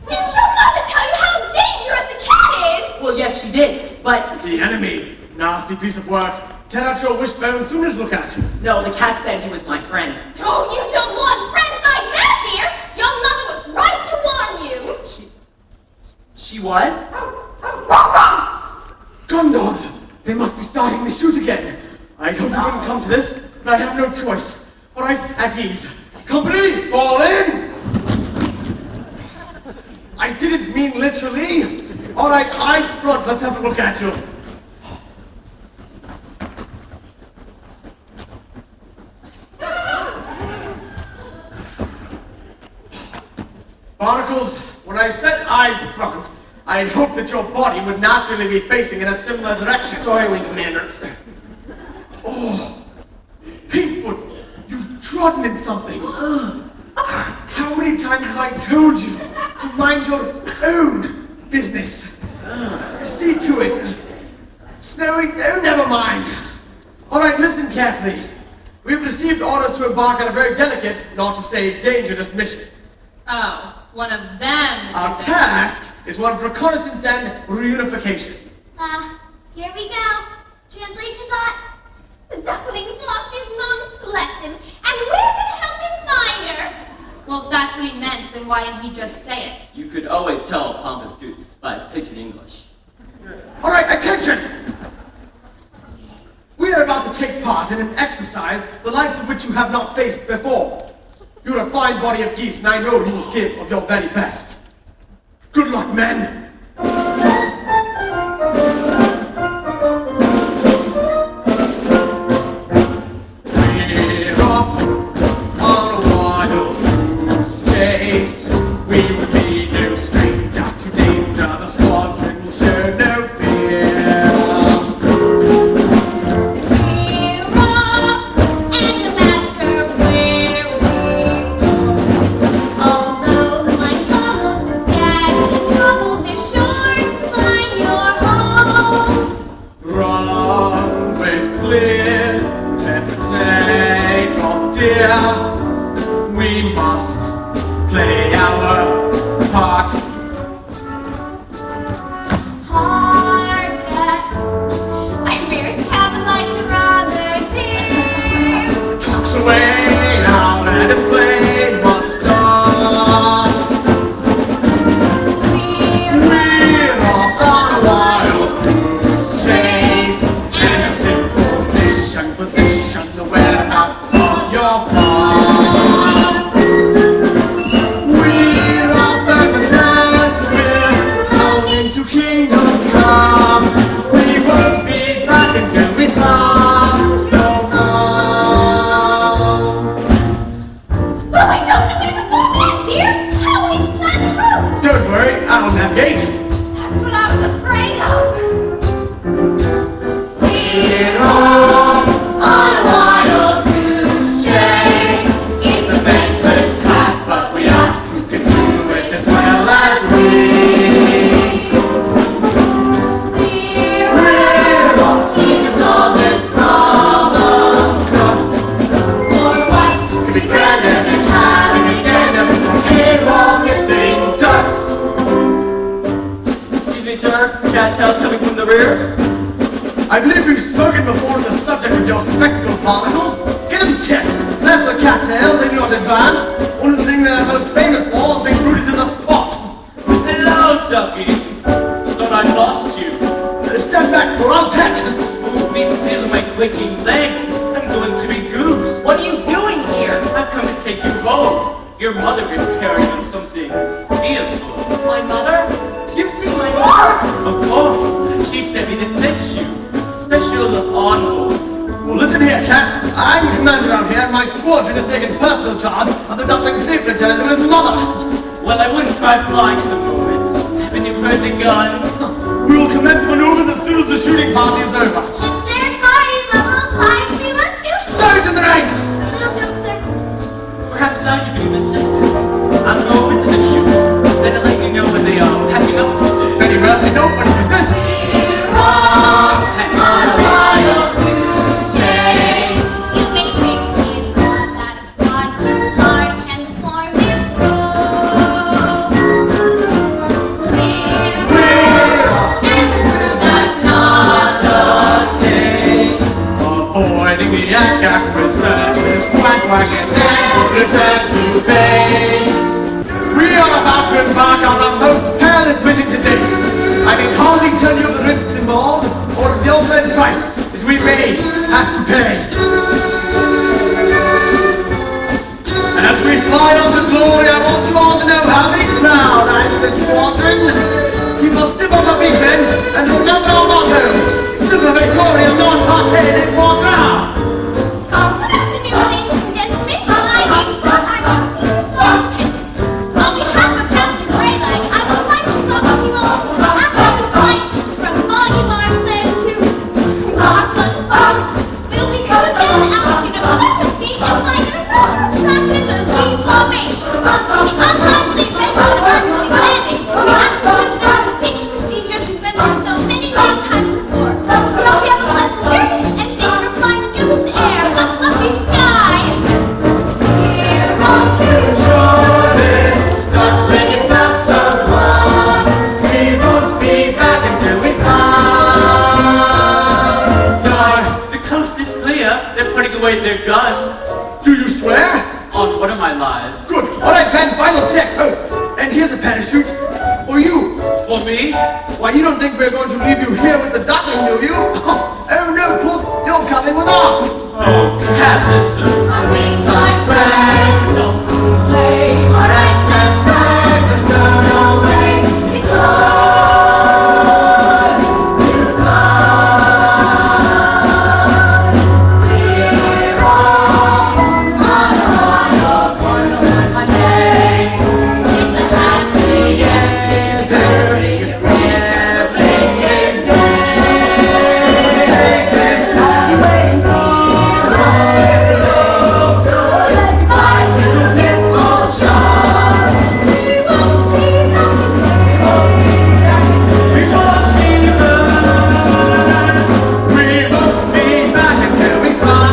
S6: your mother tell you how dangerous a cat is?
S2: Well, yes, she did, but
S8: The enemy. Nasty piece of work. Tear out your wishbone soon as look at you.
S2: no, the cat said he was my friend.
S6: Oh, you don't want friends like that, dear! Your mother was right to warn you!
S2: She was?
S8: Gun dogs! They must be starting to shoot again. I hoped it wouldn't come to this, but I have no choice. All right, at ease. Company, fall in! I didn't mean literally. All right, eyes front, let's have a look at you. Barnacles, when I said eyes front, I had hoped that your body would naturally be facing in a similar direction. Sorry, Wing Commander. Oh, Pinkfoot, you've trodden in something. How many times have I told you to mind your own business? See to it. Snowing, oh, never mind. All right, listen carefully. We've received orders to embark on a very delicate, not to say dangerous mission.
S4: Oh, one of them.
S8: Our task is one of reconnaissance and reunification.
S6: Here we go. Translation thought. The duckling's lost his mom, bless him, and we're gonna help him find her.
S4: Well, if that's what he meant, then why didn't he just say it?
S1: You could always tell a pompous goose by his pidgin English.
S8: All right, attention! We are about to take part in an exercise the likes of which you have not faced before. You're a fine body of geese, and I know you will give of your very best. Good luck, men! We're off on a wild goose chase. We will be no stranger to danger. The squadron will show no fear.
S6: We're off, and no matter where we go, although the mind boggles the sky, the troubles are sure to find your home.
S8: Runway's clear, let's take off, dear. We must play our part.
S6: Hard back. I fear his cabin lights are rather dim.
S8: Talks away now that his plane must start. We're off on a wild goose chase, and a simple dish and position the whereabouts of your farm. We're off at the nest, we're longing to kingdom come. We won't be back until we find your home.
S6: But we don't know where the boat is, dear. How will we plan the route?
S8: Don't worry, I'll navigate.
S6: That's what I was afraid of.
S8: We're off on a wild goose chase. It's a thankless task, but we ask who can do it as well as we. We're off, keep us all this problems close. For what could be grander than having again a long missing ducks?
S1: Excuse me, sir. Cattails coming from the rear.
S8: I believe we've spoken before on the subject of your spectacles, Barnacles. Get them checked. As for cattails, they do not advance. One of the things that I'm most famous for is being rooted to the spot.
S1: Hello, Ducky. Thought I lost you.
S8: Step back, or I'll peck.
S1: Move me still, my quaking legs. I'm going to be goose.
S2: What are you doing here?
S1: I've come to take you home. Your mother is carrying something beautiful.
S2: My mother? You've seen my mother?
S1: Of course, she sent me to fetch you. Special envoy.
S8: Well, listen here, Cat. I'm the commander out here, and my squadron has taken personal charge of the duckling safety lieutenant and his mother.
S1: Well, I wouldn't try flying for the moment. Haven't you heard the guns?
S8: We will commence maneuvers as soon as the shooting party is over.
S6: It's their party, but we'll fly if we want to.
S8: Sergeant in the ranks!
S6: Little joke, sir.
S1: Perhaps now you can give assistance. I'll go over to the chute, then I'll let you know when they are packing up for the day.
S8: Very well, I know what business.
S6: We're off on a wild goose chase. You may think we've got that a squad, sir.
S1: return to base.
S8: We are about to embark on the most perilous mission to date. I can hardly tell you of the risks involved or of the ultimate price that we may have to pay. And as we fly on to glory, I want you all to know how many proud I am in this squadron. You must live on the big men and remember our motto: Super Victoria, non parte in foie gras.
S6: Good afternoon, ladies and gentlemen. My name's Scot. I'm the senior flight attendant. On behalf of Captain Greyleg, I would like to welcome you all to the afternoon flight from Foggy Marshland to Marshland. We'll be cruising at an altitude of 7 feet and flying in a rather attractive V formation. On the unlikely event of an earthquake landing, we ask you to observe the safety procedures we've been through so many times before. We hope you have a pleasant journey and thank you for flying Goose Air, the fluffy skies. We're all too
S1: Sure, this nothing is not so long. We won't be back until we find.
S8: The coast is clear. They're putting away their guns. Do you swear?
S1: On one of my lives.
S8: Good. All right, Ben, final check. Oh, and here's a parachute. For you.
S1: For me?
S8: Why, you don't think we're going to leave you here with the duckling, do you? Oh, no, Puss, you're coming with us.
S1: Oh, Captain.
S6: Our wings are spread, don't play. Our ice has spread, the stone away. It's hard to fly. We're all on a ride of one days. In the happy end, very friendly is
S1: We won't be back until we find.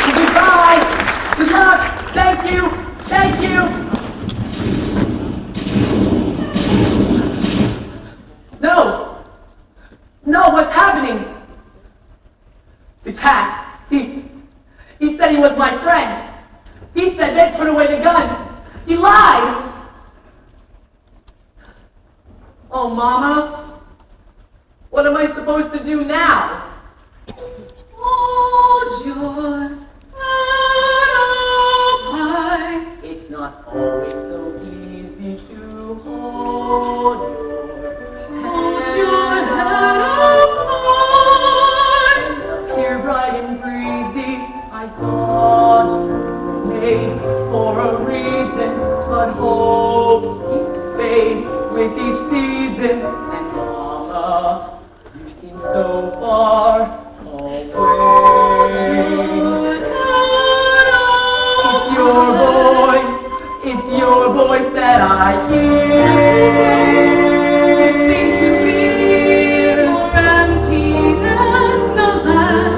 S2: Goodbye. Good luck. Thank you. Thank you. No. No, what's happening? The cat. He said he was my friend. He said they'd put away the guns. He lied. Oh, Mama. What am I supposed to do now? Hold your head up high. It's not always so easy to hold your head up high. And up here bright and breezy, I thought dreams were made for a reason, but hope seems to fade with each season. And Mama, you seem so far away. It's your voice that I hear.
S3: Seem to be more empty than the last.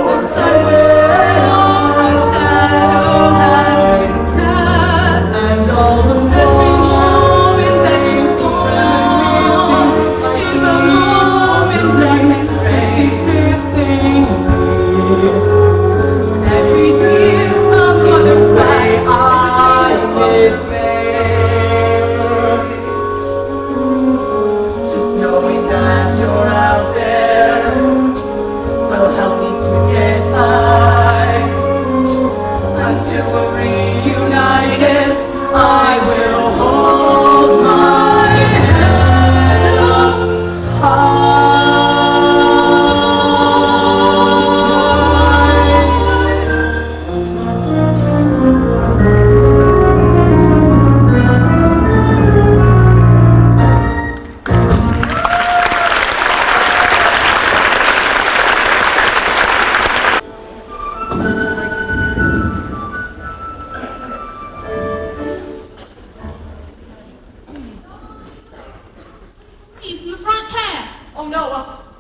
S3: The sun will on a shadow has been cast,
S2: And all the
S3: every moment that you hold is a moment that can break.
S2: missing
S3: Every tear upon the rise is a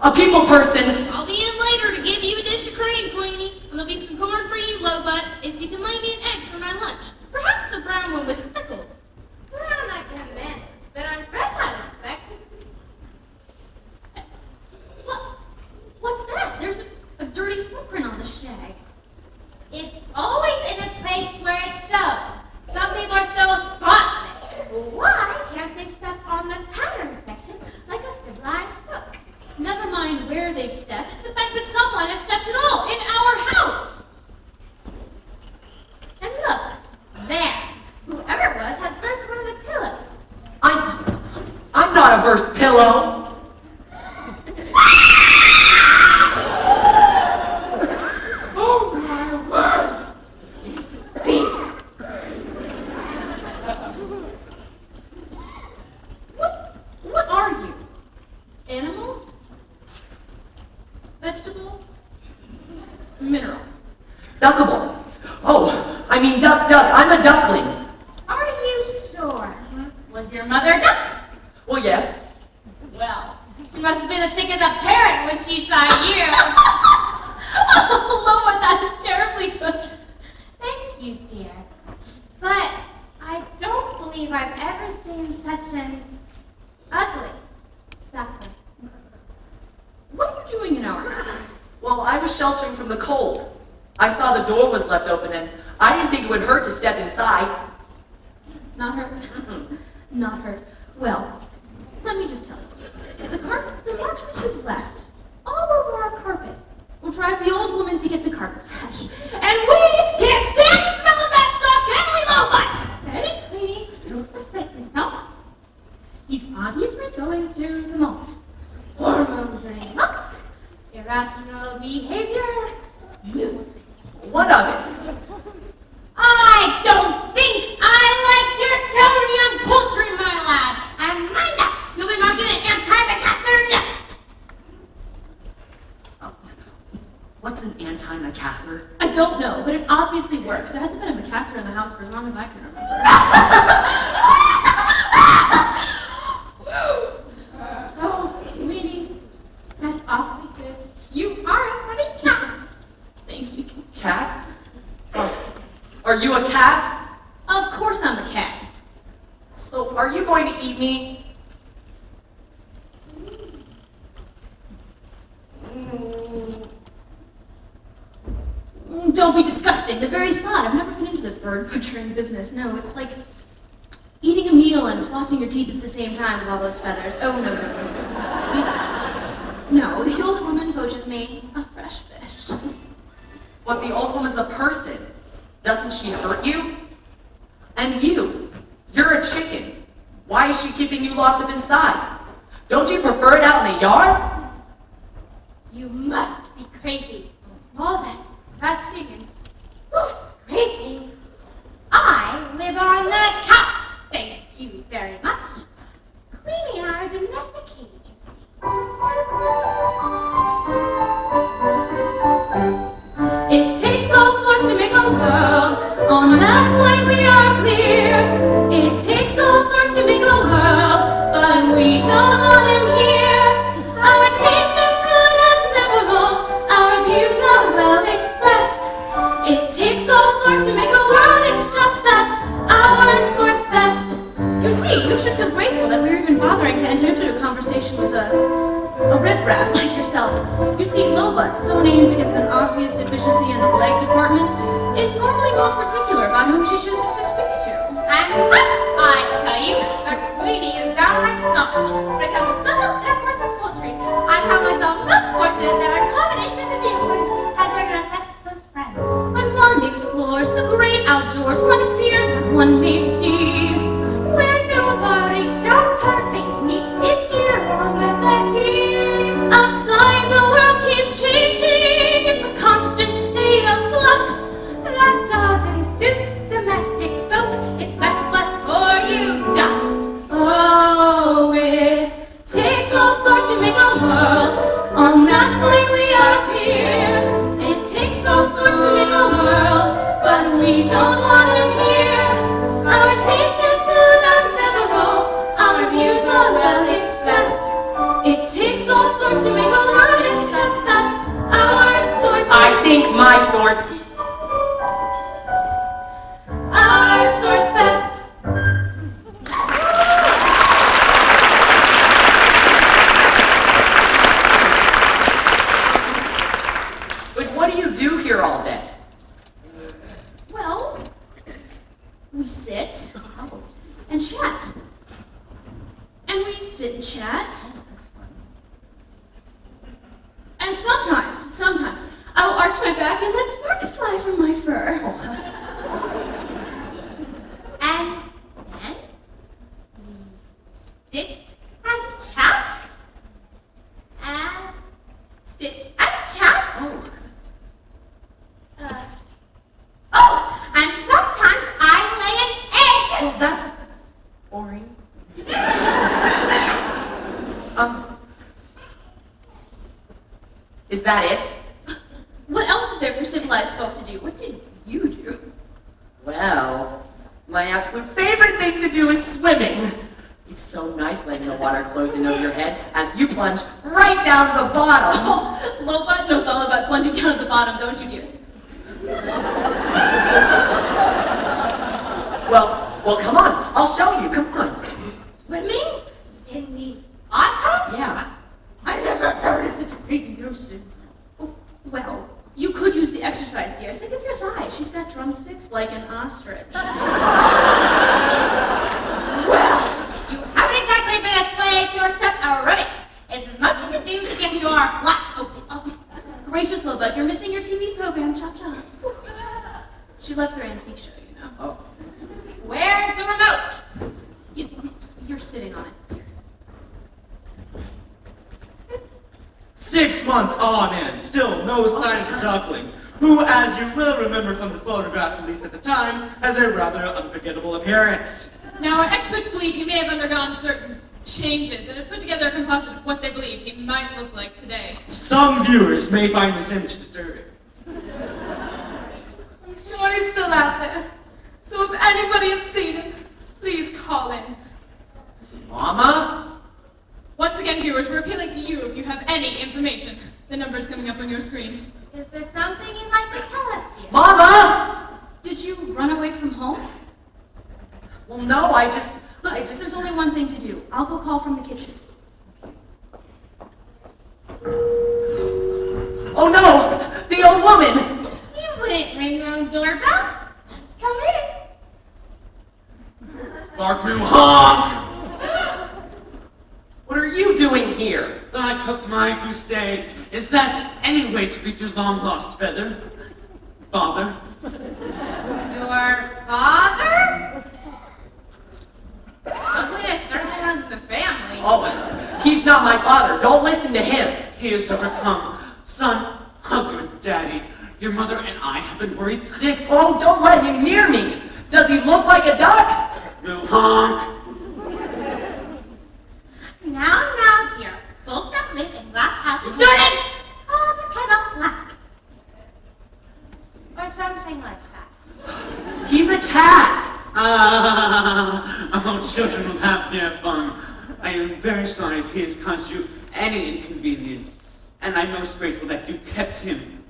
S2: a people person.
S4: I'll be in later to give you a dish of cream, Queenie. And there'll be some corn for you, Lowbutt, if you can lay me an egg for my lunch. Perhaps a brown one with speckles.
S6: Brown I can manage, but I'm fresh out of spec.
S4: What's that? There's a dirty footprint on the shag.
S6: It's always in a place where it shows. Some people are so thoughtless. Why can't they step on the pattern section like a civilized book?
S4: Never mind where they've stepped. It's the fact that someone has stepped at all in our house.
S6: And look, there. Whoever it was has burst one of the pillows.
S2: I'm not a burst pillow.
S4: Oh my word! What are you? Animal? Vegetable? Mineral?
S2: Duckable. Oh, I mean duck. I'm a duckling.
S6: Are you sure? Was your mother a duck?
S2: Well, yes.
S6: Well, she must have been as sick as a parrot when she saw you.
S4: Oh, Lola, that is terribly good.
S6: Thank you, dear. But I don't believe I've ever seen such an ugly duckling.
S4: What are you doing in our house?
S2: Well, I was sheltering from the cold. I saw the door was left open and I didn't think it would hurt to step inside.
S4: Not hurt? Not hurt. Well, let me just tell you. The marks that you've left all over our carpet will drive the old woman to get the carpet fresh. And we can't stand the smell of that stuff, can we, Lowbutt?
S6: Steady, Queenie. Don't upset yourself. He's obviously going through the most. Hormones running up. Irrational behavior. Music.
S2: What of it?
S6: I don't think I like your tone, young poultry, my lad. And mind that, you'll be marking an anti-macassar next.
S2: What's an anti-macassar?
S4: I don't know, but it obviously works. There hasn't been a macassar in the house for as long as I can remember.
S6: Oh, Queenie, that's awfully good. You are a funny cat.
S4: Thank you.
S2: Cat? Oh, are you a cat?
S4: Of course I'm a cat.
S2: So, are you going to eat me?
S4: Don't be disgusting. The very thought. I've never been into the bird butchering business. No, it's like eating a meal and flossing your teeth at the same time with all those feathers. Oh, no. No, the old woman poaches me a fresh fish.
S2: But the old woman's a person. Doesn't she hurt you? And you're a chicken. Why is she keeping you locked up inside? Don't you prefer it out in the yard?
S6: You must be crazy. All that scratching and scraping. I live on the couch, thank you very much. Queenie and I are domesticated, you see.
S4: It takes all sorts to make a world. On that point we are clear. It takes all sorts to make a world, but we don't want them here. Our taste is good and liberal. Our views are well expressed. It takes all sorts to make a world. It's just that our sort's best. You see, you should feel grateful that we were even bothering to enter into a conversation with a riffraff like yourself. You see, Lowbutt, so named because of an obvious deficiency in the leg department, is normally most particular about whom she chooses to speak to.
S6: And what I tell you, our Queenie is downright snobbish. When it comes to social intercourse and poultry, I count myself most fortunate that our common interest in the influence has brought us such close friends.
S4: When one explores the great outdoors, one fears what one may see.
S6: Where nobody shall perfect niche is here on the settee.
S4: Outside the world keeps changing, it's a constant state of flux.
S6: That doesn't suit domestic folk. It's best left for you ducks.
S4: Oh, it takes all sorts to make a world. On
S5: And sometimes, I will arch my back and let sparks fly from my fur.
S6: And then we sit and chat. And sit and chat. And sometimes I lay an egg.
S2: Well, that's boring. Is that it?
S5: What else is there for civilized folk to do? What did you do?
S2: Well, my absolute favorite thing to do is swimming. It's so nice letting the water close in over your head as you plunge right down to the bottom.
S5: Oh, Lobot knows all about plunging down to the bottom, don't you, dear?
S2: Well, come on. I'll show you. Come on.
S5: Swimming? In the hot tub?
S2: Yeah.
S5: I never heard of such a crazy notion. Oh, well, you could use the exercise, dear. Think of your thigh. She's got drumsticks like an ostrich.
S6: Well, you haven't exactly been a slave to your step aerobics. It's as much you can do to get your flat open.
S5: Oh, gracious Lobot, you're missing your TV program, Chop Chop. She loves her antique show, you know.
S2: Oh.
S6: Where's the remote?
S5: You're sitting on it, dear.
S8: 6 months on end, still no sign of the duckling, who, as you will remember from the photograph released at the time, has a rather unforgettable appearance.
S3: Now, our experts believe he may have undergone certain changes and have put together a composite of what they believe he might look like today.
S8: Some viewers may find this image disturbing.
S3: I'm sure he's still out there. So if anybody has seen him, please call in.
S2: Mama?
S3: Once again, viewers, we're appealing to you if you have any information. The number's coming up on your screen.
S6: Is there something you'd like to tell us, dear?
S2: Mama!
S5: Did you run away from home?
S2: Well, no,
S5: Look, there's only one thing to do. I'll go call from the kitchen.
S2: Oh no! The old woman!
S6: You wouldn't ring your own doorbell. Come in.
S1: Bark moo honk!
S2: What are you doing here?
S1: I cooked my crusade. Is that any way to reach your long-lost feather? Father?
S6: Your father? Ugliness certainly runs in the family.
S2: Oh, he's not my father. Don't listen to him.
S1: He has overcome. Son, hunger, Daddy. Your mother and I have been worried sick.
S2: Oh, don't let him near me. Does he look like a duck?
S1: Moo honk!
S6: Now, dear. Folk that live in glass houses shouldn't hold the kettle black. Or something like that.
S2: He's a cat.
S1: Oh, children will have their fun. I am very sorry if he has caused you any inconvenience, and I'm most grateful that you kept him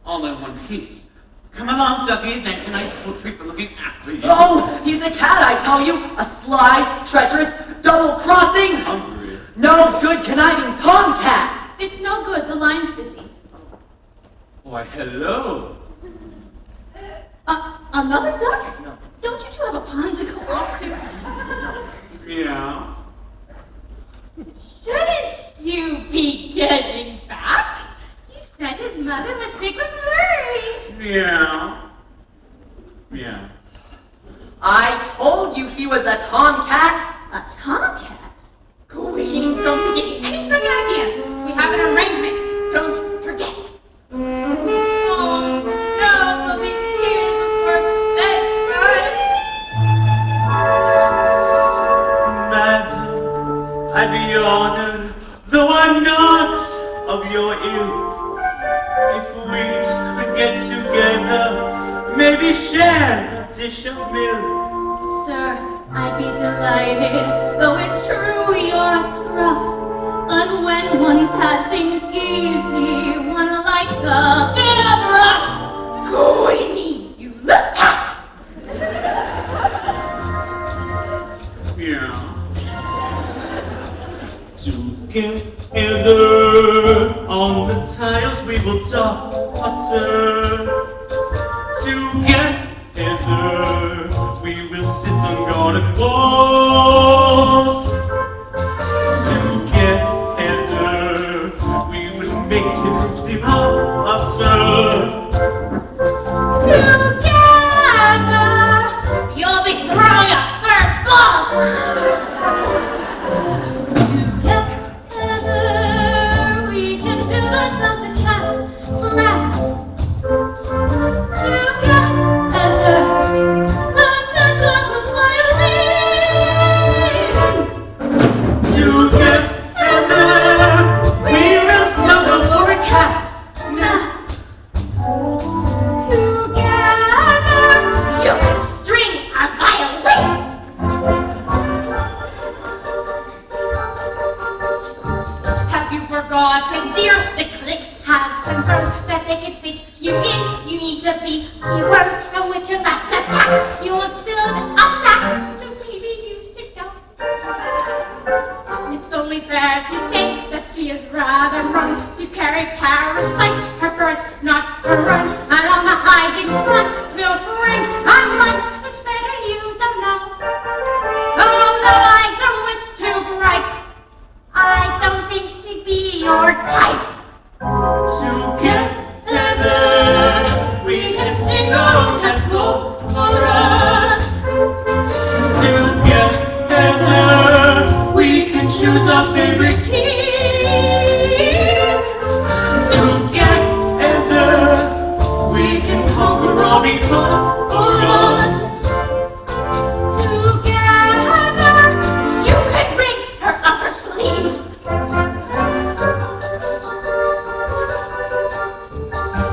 S1: all in one piece. Come along, Ducky, thank you, nice poultry for looking after you.
S2: Oh, he's a cat, I tell you. A sly, treacherous, double-crossing,
S1: Hungry.
S2: no good, conniving tomcat.
S5: It's no good. The line's busy.
S1: Why, hello.
S5: Another duck?
S2: No.
S5: Don't you two have a pond to go off to?
S1: Yeah.
S6: Shouldn't you be getting back? He said his mother was sick with worry.
S1: Yeah. Yeah.
S2: I told you he was a tomcat.
S5: A tomcat?
S6: Queen, don't be getting any funny ideas. We have an arrangement. Don't forget. Oh, no, they'll be dead before bedtime.
S1: Madam, I'd be honored, though I'm not of your ilk, if we could get together, maybe share a dish of milk.
S5: Sir, I'd be delighted, though it's true you're a scruff. But when one's had things easy, one likes a bit of rough.
S6: Queenie, you loose cat.
S1: Yeah. Together on the tiles we will talk utter. Together we will sit on garden walls. Together we will make
S8: it seem all absurd.
S5: Together, you'll be throwing a third ball. Together, we can build ourselves a cat flat. Together, left and dark will fly
S1: Together, we will snuggle for a cat.
S5: Together, you can string a violin. Have you forgotten, dear? The clique has confirmed that they can fit you in. You need to be keywords, and with your last attack, you will build a stack. So maybe you should go. It's only fair to say that she is rather prone to carry parasites. Her fur's not her run, and on the hygiene front, we'll fring and lunch. It's better you don't know. Although I don't wish to gripe, I don't think she'd be your type.
S1: Together, we can sing our cats go for us. Together, we can choose our favorite keys. Together, we can conquer all before us.
S5: Together, you could rid her of her sleeves.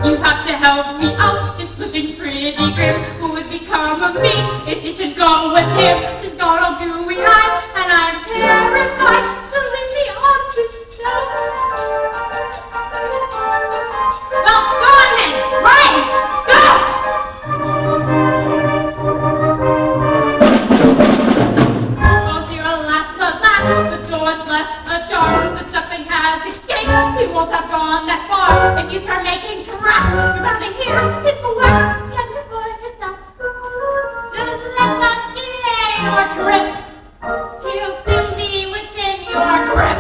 S5: You have to help me out. It's looking pretty grim. Who would become of me if she should go with him? She's got all gooey eyes, and I'm terrified. So leave me on the shelf. Well, go on then. Run! Go! Oh, dear, alas, the door's left ajar. The duckling has escaped. He won't have gone that far. If you start making trash around here, it's for worse. Can't you for yourself? Just let us delay your trip. He'll soon be within your grip.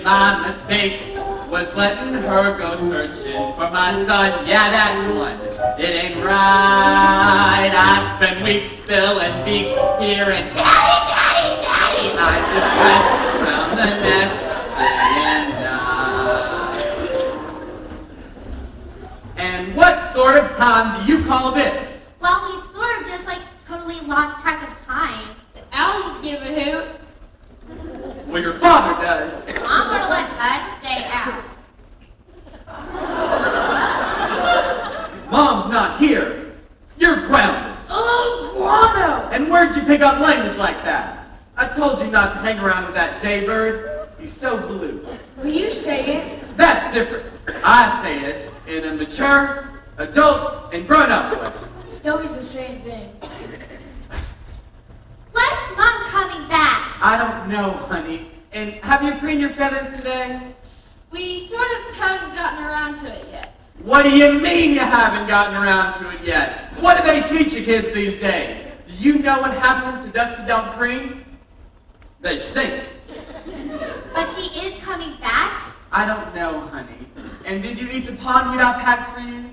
S1: My mistake was letting her go searching for my son. Yeah, that one. It ain't right. I've spent weeks spilling beaks here and Daddy, Daddy, Daddy. I'm depressed around the nest day and night. And what sort of pond do you call this?
S6: Well, we sort of just totally lost track of time.
S4: The owls give a hoot.
S1: Well, your father does.
S6: I'm gonna let us stay out.
S1: Mom's not here. You're grounded.
S6: Oh, guano!
S1: And where'd you pick up language like that? hang around with that jaybird. He's so blue.
S4: Will you say it?
S1: That's different. I say it in a mature, adult, and grown-up way.
S4: Still means the same thing.
S6: When's Mom coming back?
S1: I don't know, honey. And have you preened your feathers today?
S6: We sort of haven't gotten around to it yet.
S1: What do you mean you haven't gotten around to it yet? What do they teach you kids these days? Do you know what happens to ducks that don't preen? They sink.
S6: But he is coming back?
S1: I don't know, honey. And did you eat the pondweed I packed for you?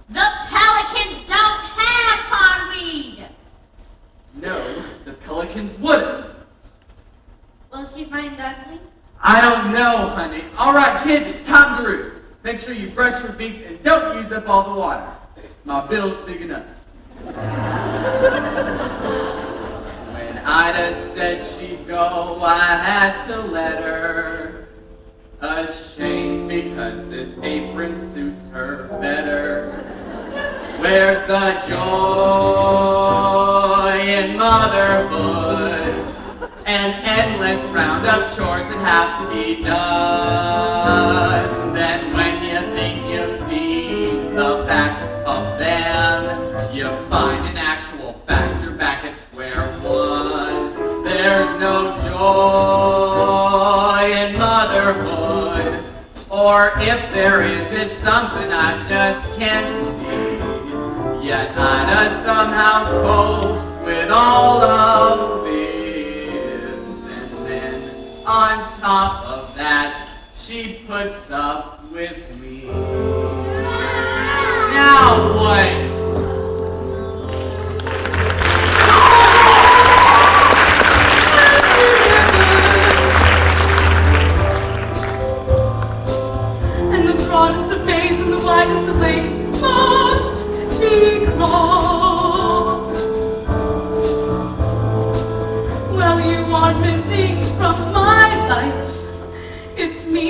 S6: The pelicans don't have pondweed!
S1: No, the pelicans wouldn't.
S6: Will she find ducklings?
S1: I don't know, honey. All right, kids, it's time to roost. Make sure you brush your beaks and don't use up all the water. My bill's big enough. When Ida said she'd go, I had to let her. Ashamed because this apron suits her better. Where's the joy in motherhood? And endless round of chores that have to be done. Then when you think you've seen the back of them, you find in actual fact you're back at square one. There's no joy in motherhood, or if there is, it's something I just can't see. Yet Ida somehow copes with all of this, and then on top of that, she puts up with me. Now what?
S3: And the broadest of bays and the widest of lakes must be crossed. Well, you are missing from my life. It's me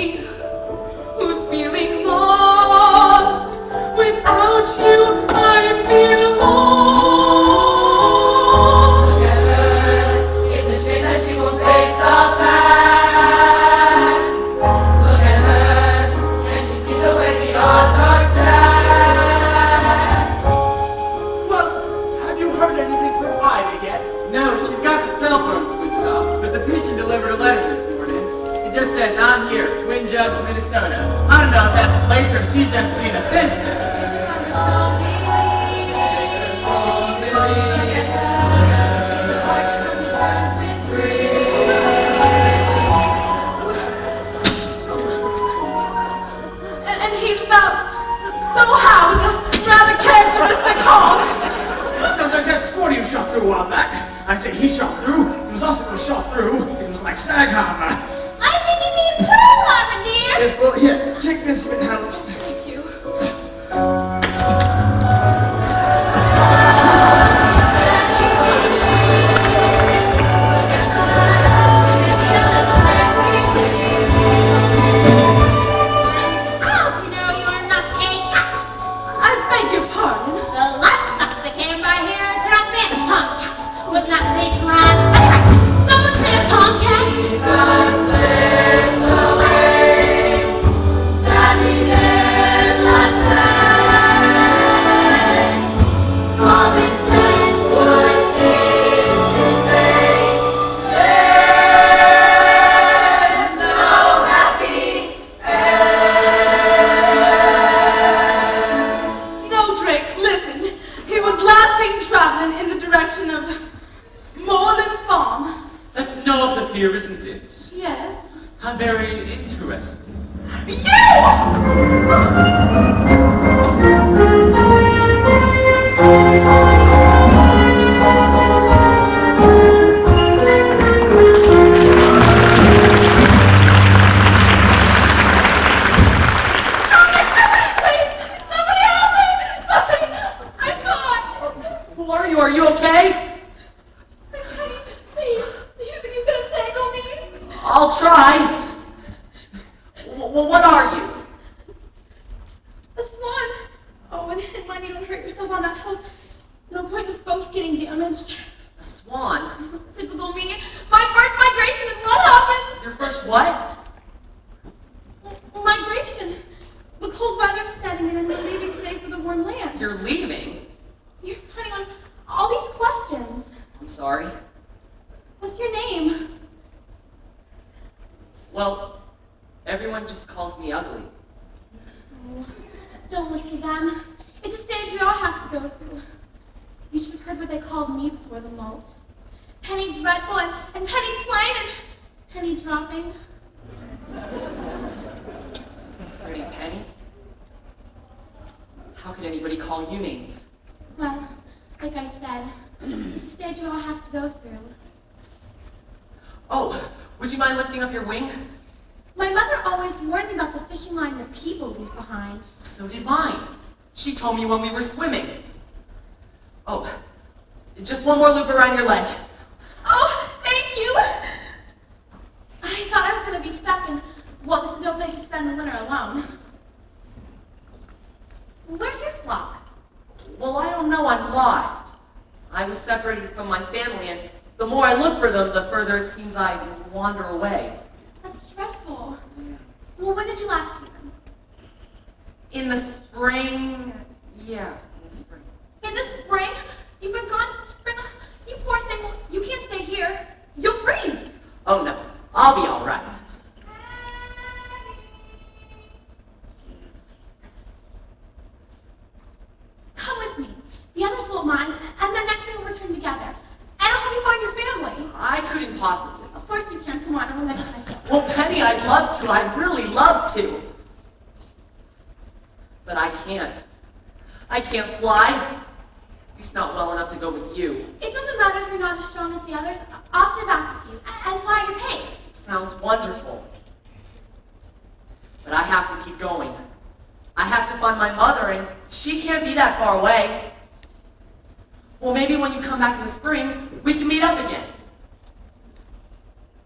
S3: who's feeling lost. Without you, I feel lost.
S2: It's a shame that she won't face the fact. Look at her, can't you see the way the odds are stacked?
S8: Well, have you heard anything from Ida yet?
S1: No, she's got the cell phone switched off, but the pigeon delivered a letter this morning. It just says, I'm here, Twin Jugs, Minnesota. I don't know if that's a place or if she's just being offensive.
S3: And he's about somehow with a rather characteristic honk.
S8: Sounds like that Scotty who shot through a while back. I say he shot through. He was also shot through. It was like sag armor.
S6: I think you need pearl armor, dear!
S8: Yes, well, here, check this if it helps.
S3: Thank you.
S6: How do you know you're not a cat?
S3: I beg your pardon.
S6: The last stuff that came by here is her famous tomcat. Was not patronized by her. Someone say a tomcat.
S3: No, Drake, listen. He was last seen traveling in the direction of Moreland Farm.
S8: That's north of here, isn't it?
S3: Yes.
S8: How very interesting.
S3: Somebody help me! I'm caught!
S2: Who are you? Are you okay?
S3: Honey, please, do you think you can untangle me?
S2: I'll try. Well, what are you?
S3: A swan. Oh, and mind you don't hurt yourself on that hook. No point in us both getting damaged.
S2: A swan?
S3: Typical me. My first, my
S7: migration and what happens?
S2: Your first what?
S7: Well, migration. The cold weather's setting in and we're leaving today for the warm land.
S2: You're leaving?
S7: You're funny on all these questions.
S2: I'm sorry.
S7: What's your name?
S2: Well, everyone just calls me ugly.
S7: Oh, don't listen to them. It's a stage we all have to go through. You should have heard what they called me before the molt. Penny dreadful and penny plain and penny dropping.
S2: Pretty Penny? How could anybody call you names?
S7: Well, like I said, it's a stage we all have to go through.
S2: Oh, would you mind lifting up your wing?
S7: My mother always warned me about the fishing line that people leave behind.
S2: So did mine. She told me when we were swimming. Oh, just one more loop around your leg.
S7: Oh, thank you! I thought I was going to be stuck and, well, this is no place to spend the winter alone. Where's your flock?
S2: Well, I don't know, I'm lost. I was separated from my family, and the more I look for them, the further it seems I wander away.
S7: That's dreadful. Well, when did you last see them?
S2: In the spring, yeah, in the spring.
S7: In the spring? You've been gone since spring? You poor thing, you can't stay here. You'll freeze.
S2: Oh no, I'll be all right.
S7: Come with me. The others won't mind, and then next week we'll return together. And I'll help you find your family.
S2: I couldn't possibly.
S7: Of course you can. Come on, I'm gonna catch you.
S2: Well, Penny, I'd love to. I'd really love to. But I can't. I can't fly. At least not well enough to go with you.
S7: It doesn't matter if you're not as strong as the others. I'll stay back with you and fly at your pace.
S2: Sounds wonderful. But I have to keep going. I have to find my mother, and she can't be that far away. Well, maybe when you come back in the spring, we can meet up again.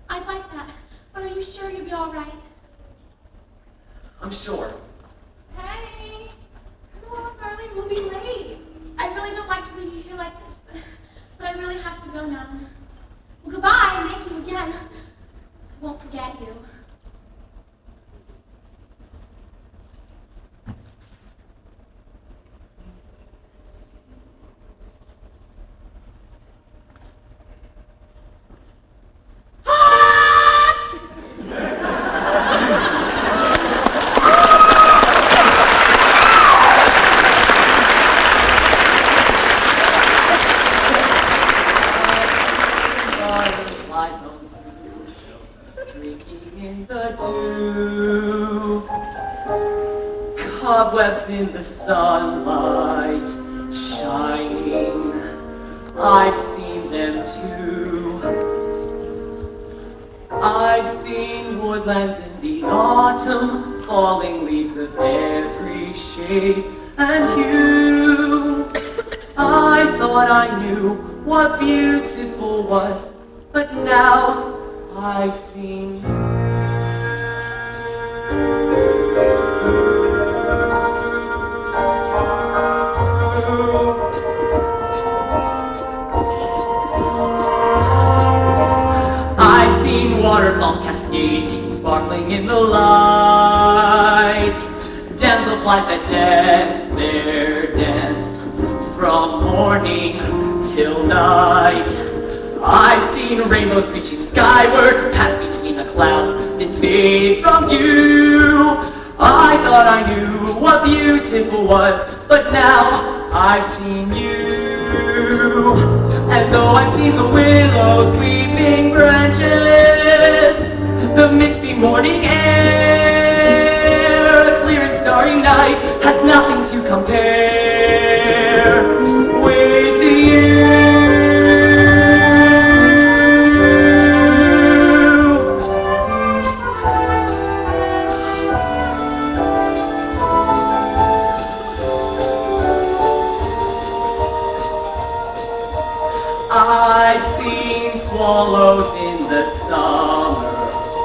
S7: I'd like that, but are you sure you'll be all right?
S2: I'm sure.
S7: Hey, come on, darling, we'll be late. I really don't like to leave you here like this, but I really have to go now. Well, goodbye, and thank you again. I won't forget you.
S2: Cobwebs in the sunlight shining, I've seen them too. I've seen woodlands in the autumn, falling leaves of every shade and hue. I thought I knew what beautiful was, but now I've seen you. I've seen waterfalls cascading, sparkling in the light. Damselflies that dance their dance from morning till night. I've seen rainbows reaching skyward, pass between the clouds, then fade from view. I thought I knew what beautiful was, but now I've seen you. And though I've seen the willows weeping branches, the misty morning air, clear and starry night has nothing to compare with you. I've seen swallows in the summer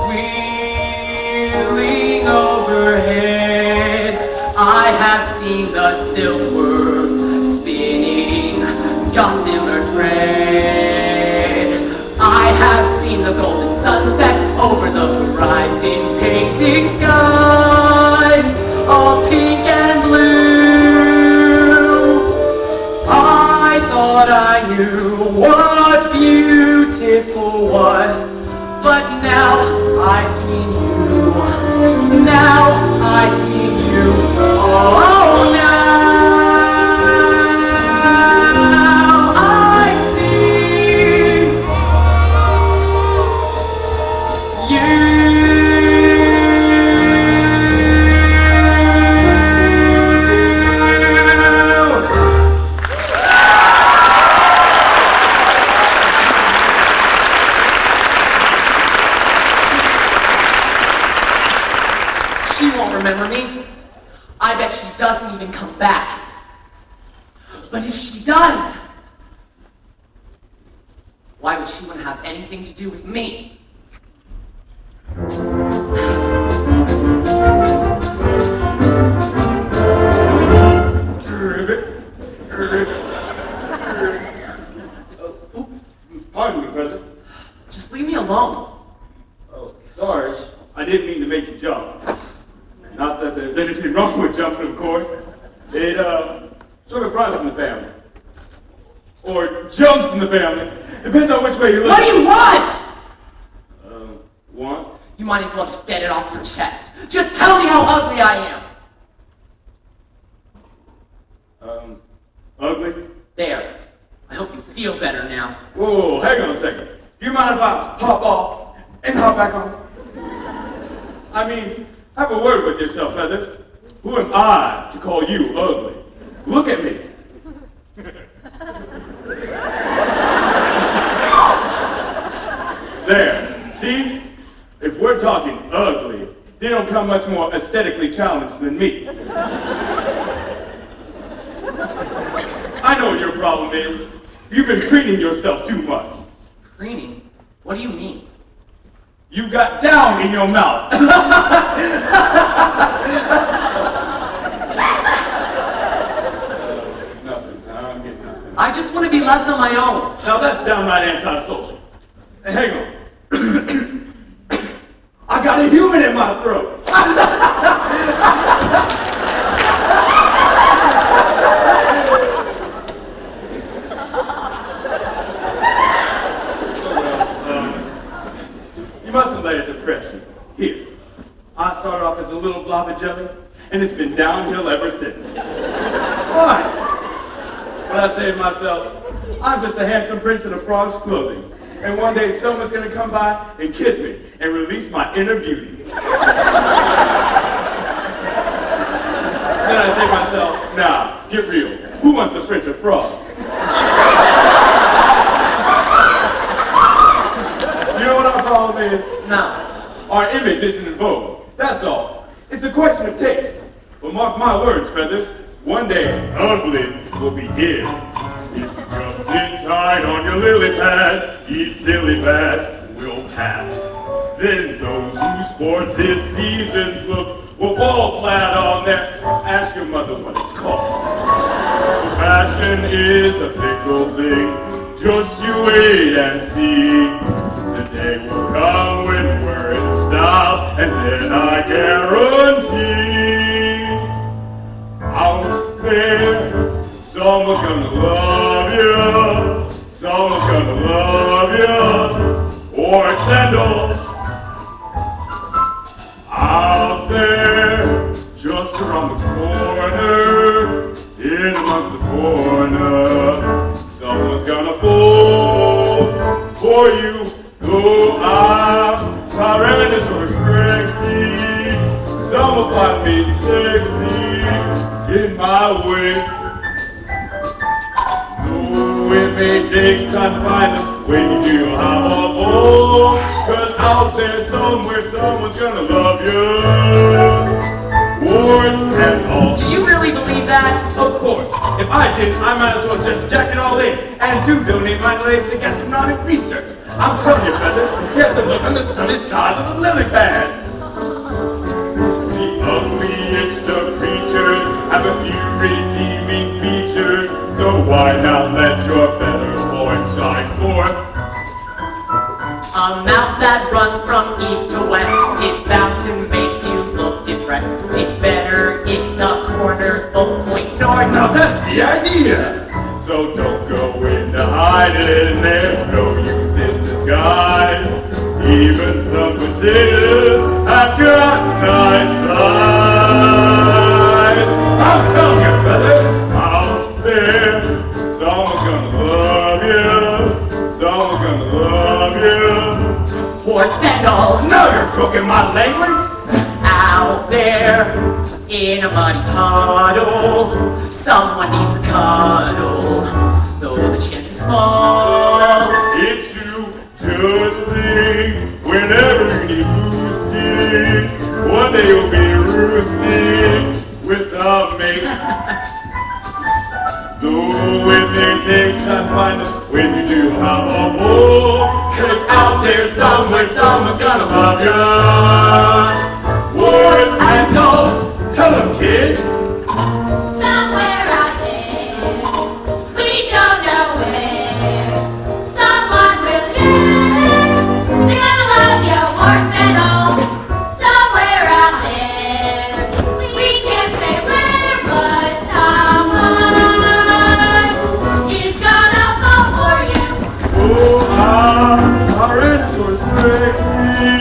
S2: wheeling overhead. I have seen the silkworm spinning gossamer thread. I have seen the golden now I've seen you. Now I've seen you. Oh, now I see you. She won't remember me. I bet she doesn't even come back. But if she does, why would she want to have anything to do with me?
S9: Pardon me, brother.
S2: Just leave me alone.
S9: Oh, sorry. I didn't mean to make you jump. Not that there's anything wrong with jumping, of course. It, sort of runs in the family. Or jumps in the family. Depends on which way you look.
S2: What do you want?
S9: Want?
S2: You might as well just get it off your chest. Just tell me how ugly I am.
S9: Ugly?
S2: There. I hope you feel better now.
S9: Whoa, hang on a second. Do you mind if I hop off and hop back on? I mean, have a word with yourself, Feathers. Who am I to call you ugly? Look at me. There, see? If we're talking ugly, they don't come much more aesthetically challenged than me. I know what your problem is. You've been preening yourself too much.
S2: Preening? What do you mean?
S9: You got down in your mouth. Nothing. I don't get nothing.
S2: I just want to be left on my own.
S9: Now that's downright antisocial. Hey, hang on. I got a human in my throat. You mustn't let it depress you. Here, I started off as a little blob of jelly, and it's been downhill ever since. What? But I say to myself, I'm just a handsome prince in a frog's clothing, and one day someone's gonna come by and kiss me and release my inner beauty. Then I say to myself, nah, get real. Who wants to French a frog? You know what our problem is?
S2: No.
S9: Our image isn't in vogue. That's all. It's a question of taste. But mark my words, Feathers. One day, ugly will be here. If you just sit tight on your lily pad, each silly fad will pass. Then those who sport this season's look will fall flat on their. Ask your mother what it's called. Fashion is a fickle thing. Just you wait and see. The day will come when we're in style, and then I guarantee out there, someone's gonna love you, someone's gonna love you, or sandals. Out there, just around the corner, in amongst the corner, someone's gonna fall for you. Though I'm horrendous or sexy, some will find me sexy in my way. Though it may take time to find them when you have a ball, 'cause out there somewhere someone's gonna love you. Warts and all.
S2: Do you really believe that?
S9: Of course. If I did, I might as well just jack it all in and do donate my legs to gastronomic research. I'm telling you, Feathers, you have to look on the sunny side of the lily pad. The ugliest of creatures have a few redeeming features, so why not let your better point shine forth?
S2: A mouth that runs from east to west is bound to make you look depressed. It's better if the corners both point north.
S9: Now that's the idea! So don't go into hiding, there's no use in disguise. Even some potatoes have got nice eyes. I'm telling you, brother, out there, someone's gonna love you. Someone's gonna love you.
S2: Ports and all,
S9: Now you're cooking my language.
S2: out there in a muddy puddle. Someone needs a cuddle, though the chance is small.
S9: It's you, just think, whenever you need boosting, one day you'll be roosting without me. Though it may take time to find us when you do have a home, 'cause out there somewhere someone's gonna love you. Words and gold, tell them, kid.
S6: Somewhere out there, we don't know where, someone will care. They're gonna love you, warts and all. Somewhere out there, we can't say where, but someone is gonna fall for you.
S9: Oh, our answer is sexy.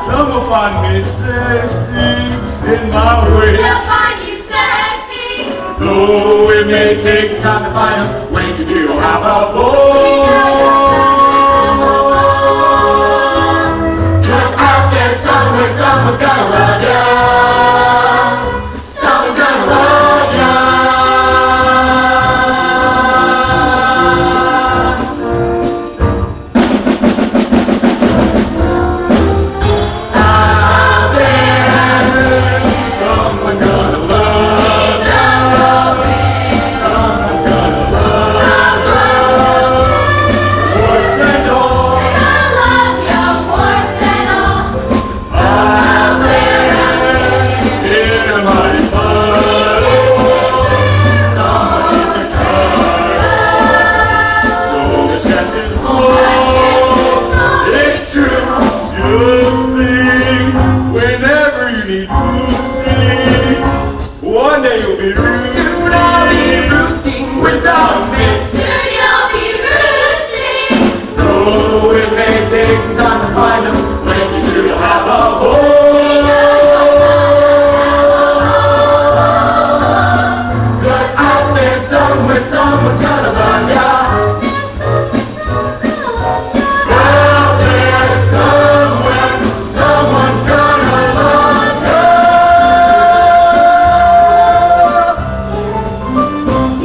S9: Some will find me sexy in my way.
S6: They'll find you sexy.
S9: Though it may take time to find them when you do have a boy. 'Cause out there somewhere someone's gonna love ya. Someone's gonna love ya. Out there, someone's gonna love ya. Someone's gonna love ya. Words and all.
S6: They're gonna love you, warts and all.
S9: Out there, in a mighty puddle, someone needs a cuddle. Though the chance is small, it's true. Just think, whenever you need boosting, one day you'll be roosting.
S2: soon I'll be roosting
S9: Without a mitt.
S6: Soon you'll be roosting.
S9: Though it may take some time to find them, when you do you'll have a home. 'Cause out there somewhere someone's gonna love ya. Out there somewhere someone's gonna love ya.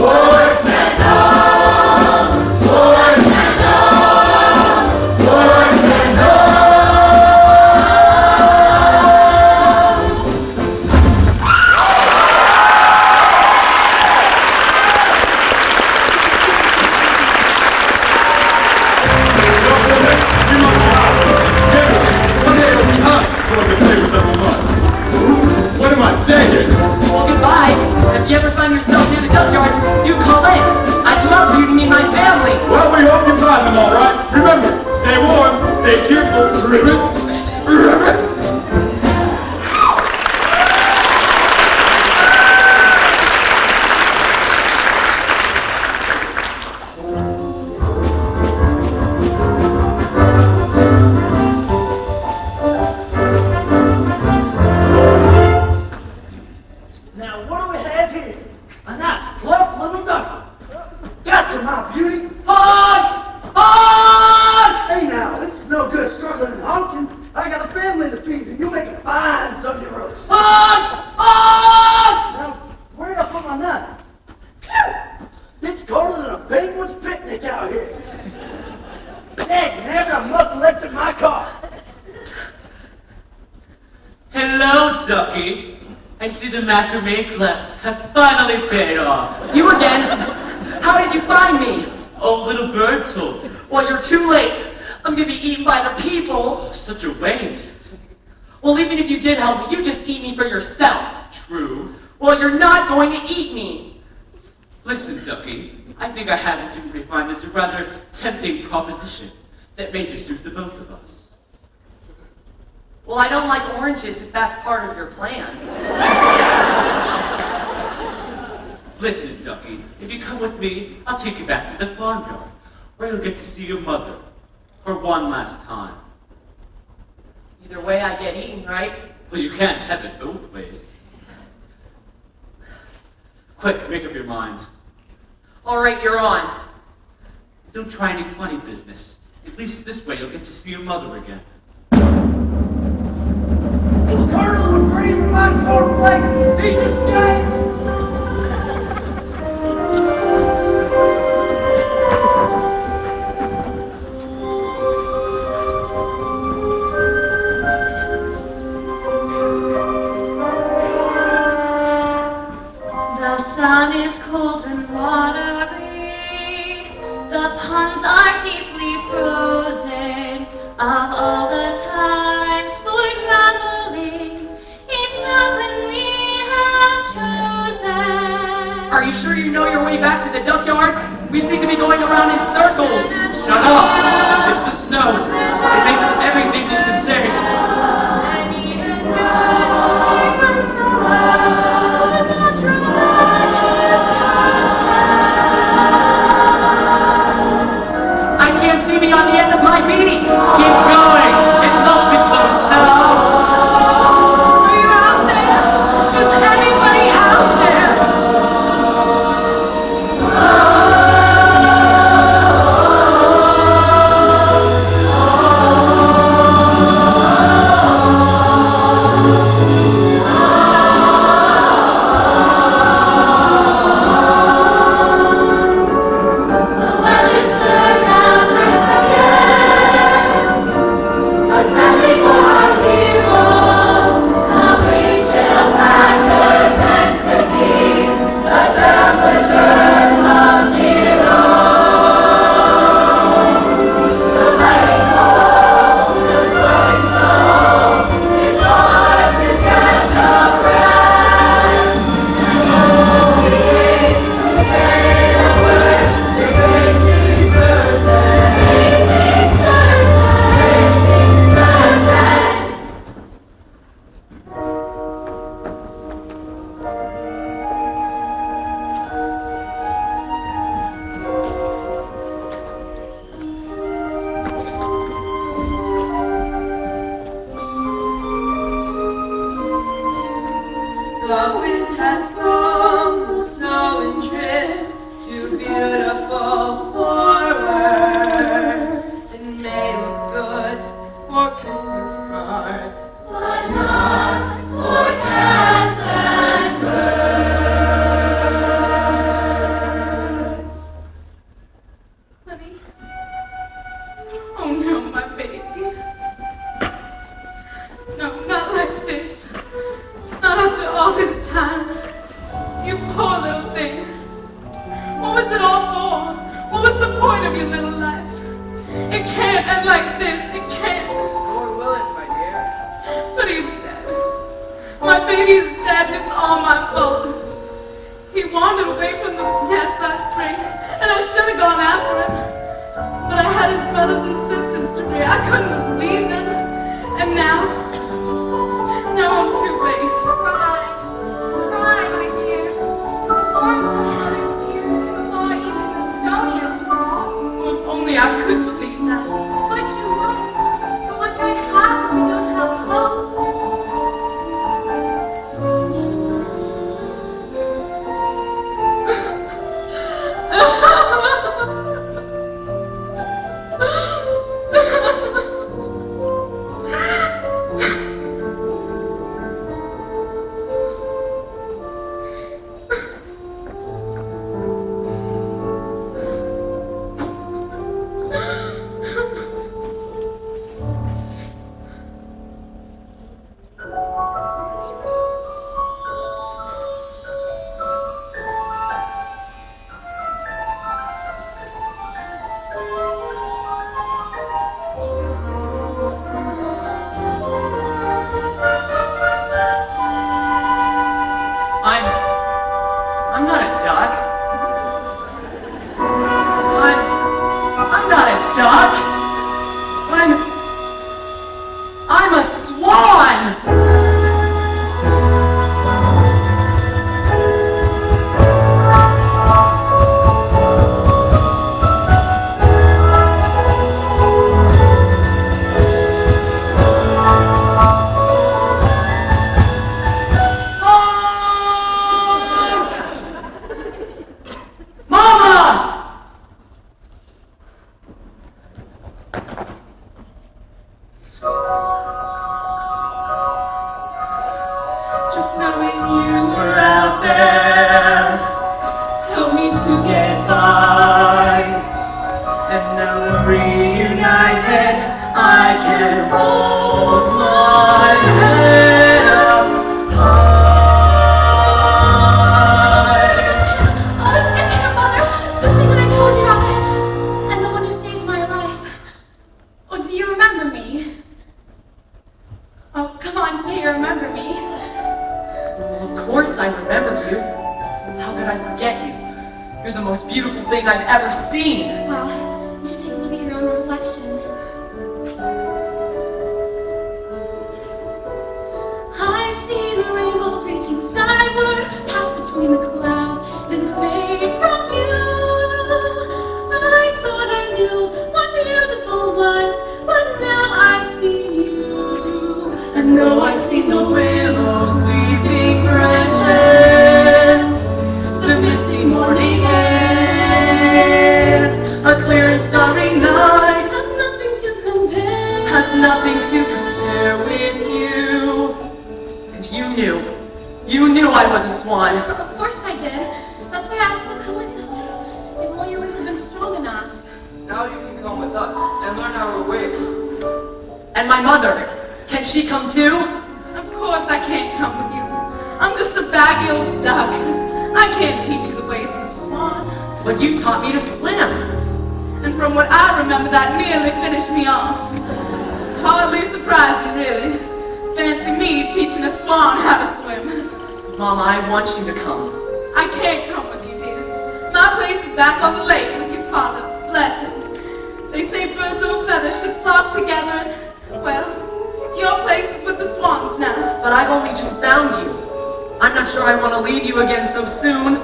S9: Words and all, words and all, words and all. What am I saying?
S2: Well, goodbye. If you ever find yourself near the junkyard, do call in. I'd love for you to meet my family.
S9: Well, we hope you find them all right. Remember, stay warm, stay careful.
S8: Now, what do we have here? A nice plump little duckling. Gotcha, my beauty. Honk! Honk! Hey now, it's no good struggling and honking. I got a family to feed and you make a fine Sunday roast. Honk! Honk! Now, where did I put my nut? Phew! It's colder than a penguin's picnic out here. Dang, I must have left it in my car.
S10: Hello, Ducky. I see the macrame classes have finally paid off.
S2: You again? How did you find me?
S10: Oh, little bird told me.
S2: Well, you're too late. I'm gonna be eaten by the people.
S10: Such a waste.
S2: Well, even if you did help me, you just eat me for yourself.
S10: True.
S2: Well, you're not going to eat me.
S10: Listen, Ducky. I think I have what you may find as a rather tempting proposition that may just suit the both of us.
S2: Well, I don't like oranges if that's part of your plan.
S10: Listen, Ducky. If you come with me, I'll take you back to the farmyard, where you'll get to see your mother for one last time.
S2: Either way, I get eaten, right?
S10: Well, you can't have it both ways. Quick, make up your mind.
S2: All right, you're on.
S10: Don't try any funny business. At least this way you'll get to see your mother again.
S8: Oh, Carlo would cream in my cornflakes! He just died!
S5: The sun is cold and watery. The ponds are deeply frozen. Of all the times for traveling, it's not when we have chosen.
S2: Are you sure you know your way back to the junkyard? We seem to be going around in circles.
S10: Shut up! It's the snow. It makes everything look the same.
S5: And even though it runs so fast, not
S2: I can't see beyond the end of my beat.
S10: Keep going! It must be close now!
S3: Are you out there? Is anybody out there?
S7: The wind has blown the snow in drifts to beautiful forests. It may look good for Christmas cards,
S5: but not for cats and birds.
S3: Honey? Oh no, my baby. No, not like this. Not after all this time. You poor little thing. What was it all for? What was the point of your little life? It can't end like this. It can't.
S1: Lord Willis, my dear.
S3: But he's dead. My baby's dead and it's all my fault. He wandered away from the nest last spring and I should have gone after him. But I had his brothers and sisters to rear. I couldn't just leave them. And now I'm too late.
S6: Cry, my dear. The warmth of mother's tears will thaw even the stoniest wall.
S3: If only I could believe that.
S6: But you won't. But what do we have if we don't have hope?
S2: out there help me to get by. And now we're reunited, I can hold my head up high.
S5: Oh, it's your mother, the thing that I told you about, and the one who saved my life. Oh, do you remember me? Oh, come on, say you remember me.
S2: Of course I remember you. How could I forget you? You're the most beautiful thing I've ever seen.
S5: Well, you should take a look at your own reflection. I've seen rainbows reaching skyward, pass between the clouds, then fade from view. I thought I knew what beautiful was, but now I see you.
S2: And though I've seen the willows weeping branches, the misty morning air, a clear and starry night
S5: Has nothing to compare.
S2: has nothing to compare with you. And you knew I was a swan.
S5: Of course I did. That's why I asked you to come with us. If only your wings had been strong enough.
S10: Now you can come with us and learn our ways.
S2: And my mother, can she come too?
S3: Of course I can't come with you. I'm just a baggy old duck. I can't teach you the ways of the swan.
S2: But you taught me to swim.
S3: And from what I remember, that nearly finished me off. It's hardly surprising, really. Fancy me teaching a swan how to swim.
S2: Mama, I want you to come.
S3: I can't come with you, dear. My place is back on the lake with your father. Bless him. They say birds of a feather should flock together. Well, your place is with the swans now.
S2: But I've only just found you. I'm not sure I want to leave you again so soon.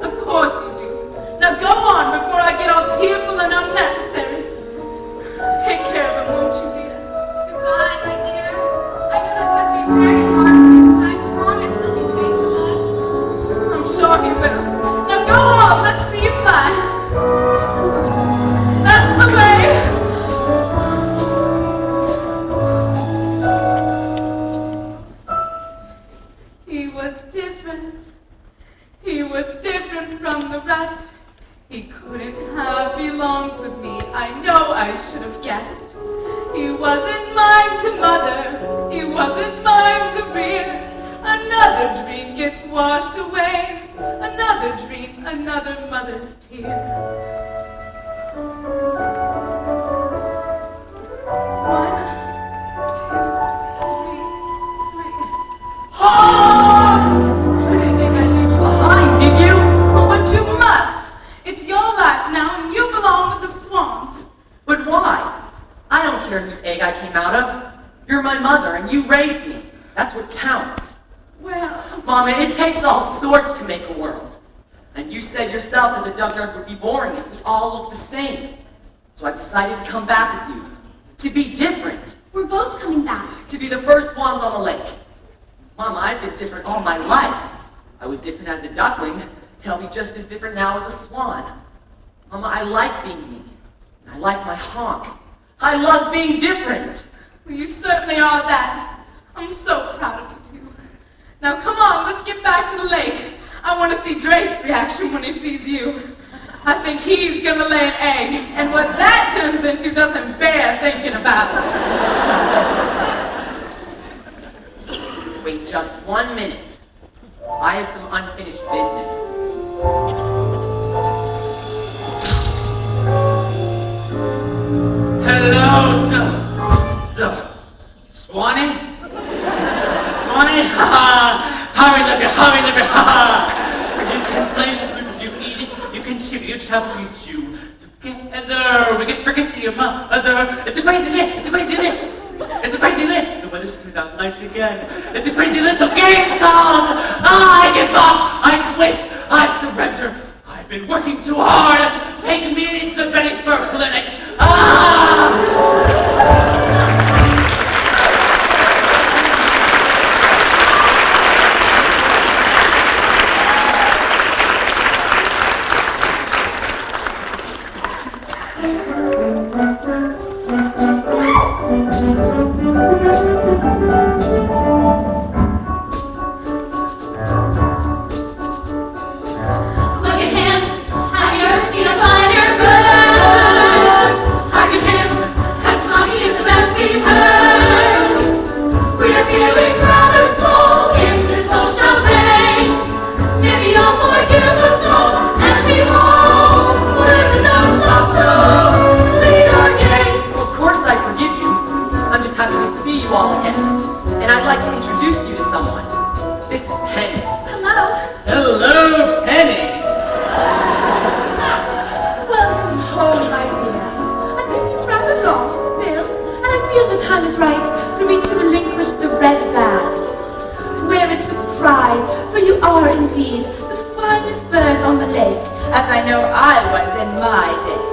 S3: Of course you do. Now go on before I get all tearful and unnecessary. Take care of him, won't you, dear?
S5: Goodbye, my dear. I know this must be very hard, but I promise he'll be safe with us.
S3: I'm sure he will. Now go on, let's see you fly. That's the way. He was different. He was different from the rest. He couldn't have belonged with me. I know I should have guessed. He wasn't mine to mother. He wasn't mine to rear. Another dream gets washed away. Another dream, another mother's tear. One, two, three.
S2: Honk! I didn't think I'd leave you behind, did you?
S3: Oh, but you must. It's your life now, and you belong with the swans.
S2: But why? I don't care whose egg I came out of. You're my mother, and you raised me. That's what counts.
S3: Well,
S2: Mama, it takes all sorts to make a world. And you said yourself that the junkyard would be boring if we all looked the same. So I decided to come back with you. To be different.
S5: We're both coming back.
S2: To be the first swans on the lake. Mama, I've been different all my life. I was different as a duckling. I'll be just as different now as a swan. Mama, I like being me. And I like my honk. I love being different.
S3: well, you certainly are that. I'm so proud of you, too. Now come on, let's get back to the lake. I want to see Drake's reaction when he sees you. I think he's gonna lay an egg, and what that turns into doesn't bear thinking about.
S2: Wait just 1 minute. I have some unfinished business.
S10: Hello, Swanee? Swanee? Hurry, Libby, You can play with food if you eat it. You can chew your chop if you chew. Together, we get fricassee of mother. It's a crazy day, it's a crazy day. It's a crazy day. The weather's turned out nice again. It's a crazy little game called I give up, I quit, I surrender. I've been working too hard. Take me to the Betty Fur Clinic.
S5: feeling rather small in this whole shebang. Maybe I'll forgive us all and be home when the dust stops to lead our gang.
S2: Of course I forgive you. I'm just happy to see you all again. And I'd like to introduce you to someone. This is Penny.
S5: Hello.
S1: Hello, Penny.
S5: Welcome home, my dear. I've been sitting rather long, Bill, and I feel the time is right for me to relinquish the red bag. Wear it with pride, for you are indeed the finest bird on the lake,
S3: As I know I was in my day.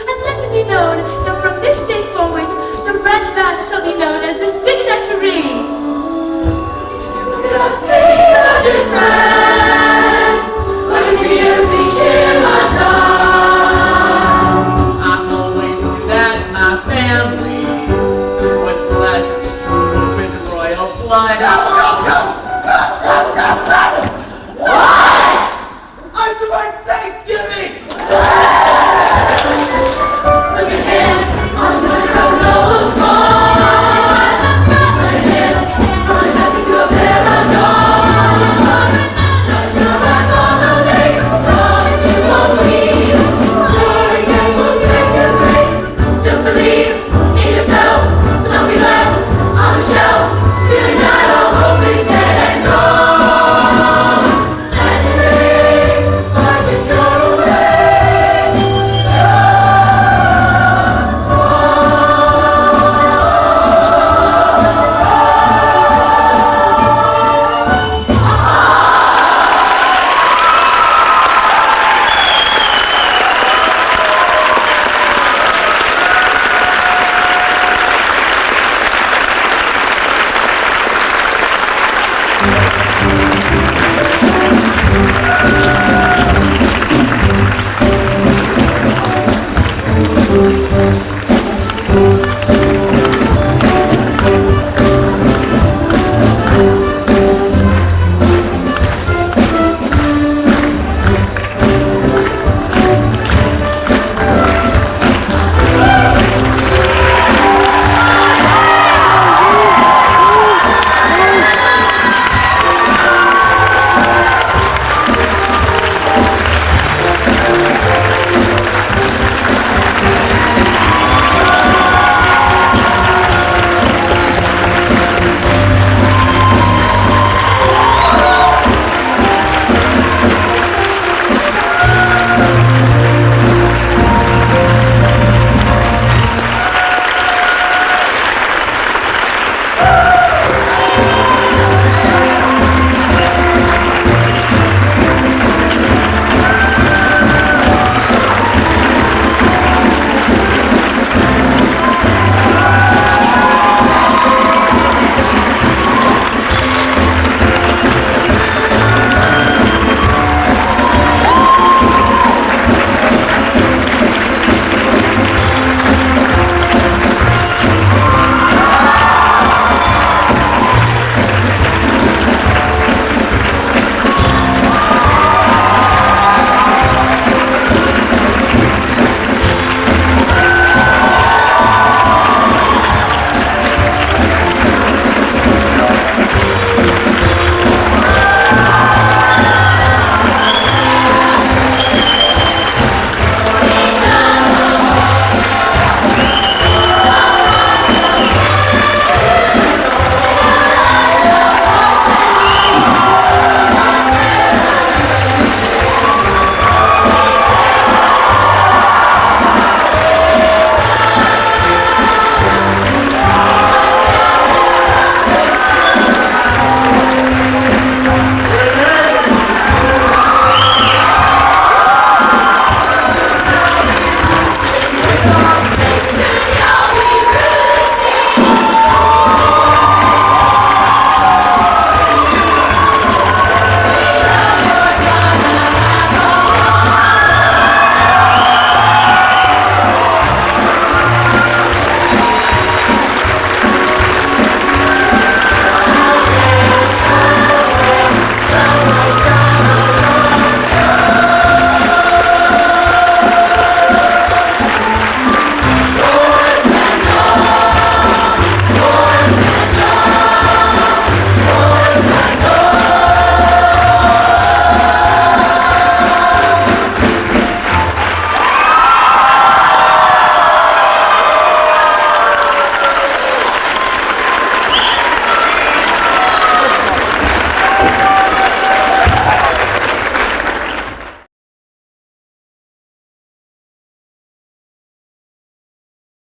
S5: and let it be known that from this day forward, the red band shall be known as the signatory. You'll see the difference when we are thinking our time.
S1: I'm always that my family was blessed with royal blood.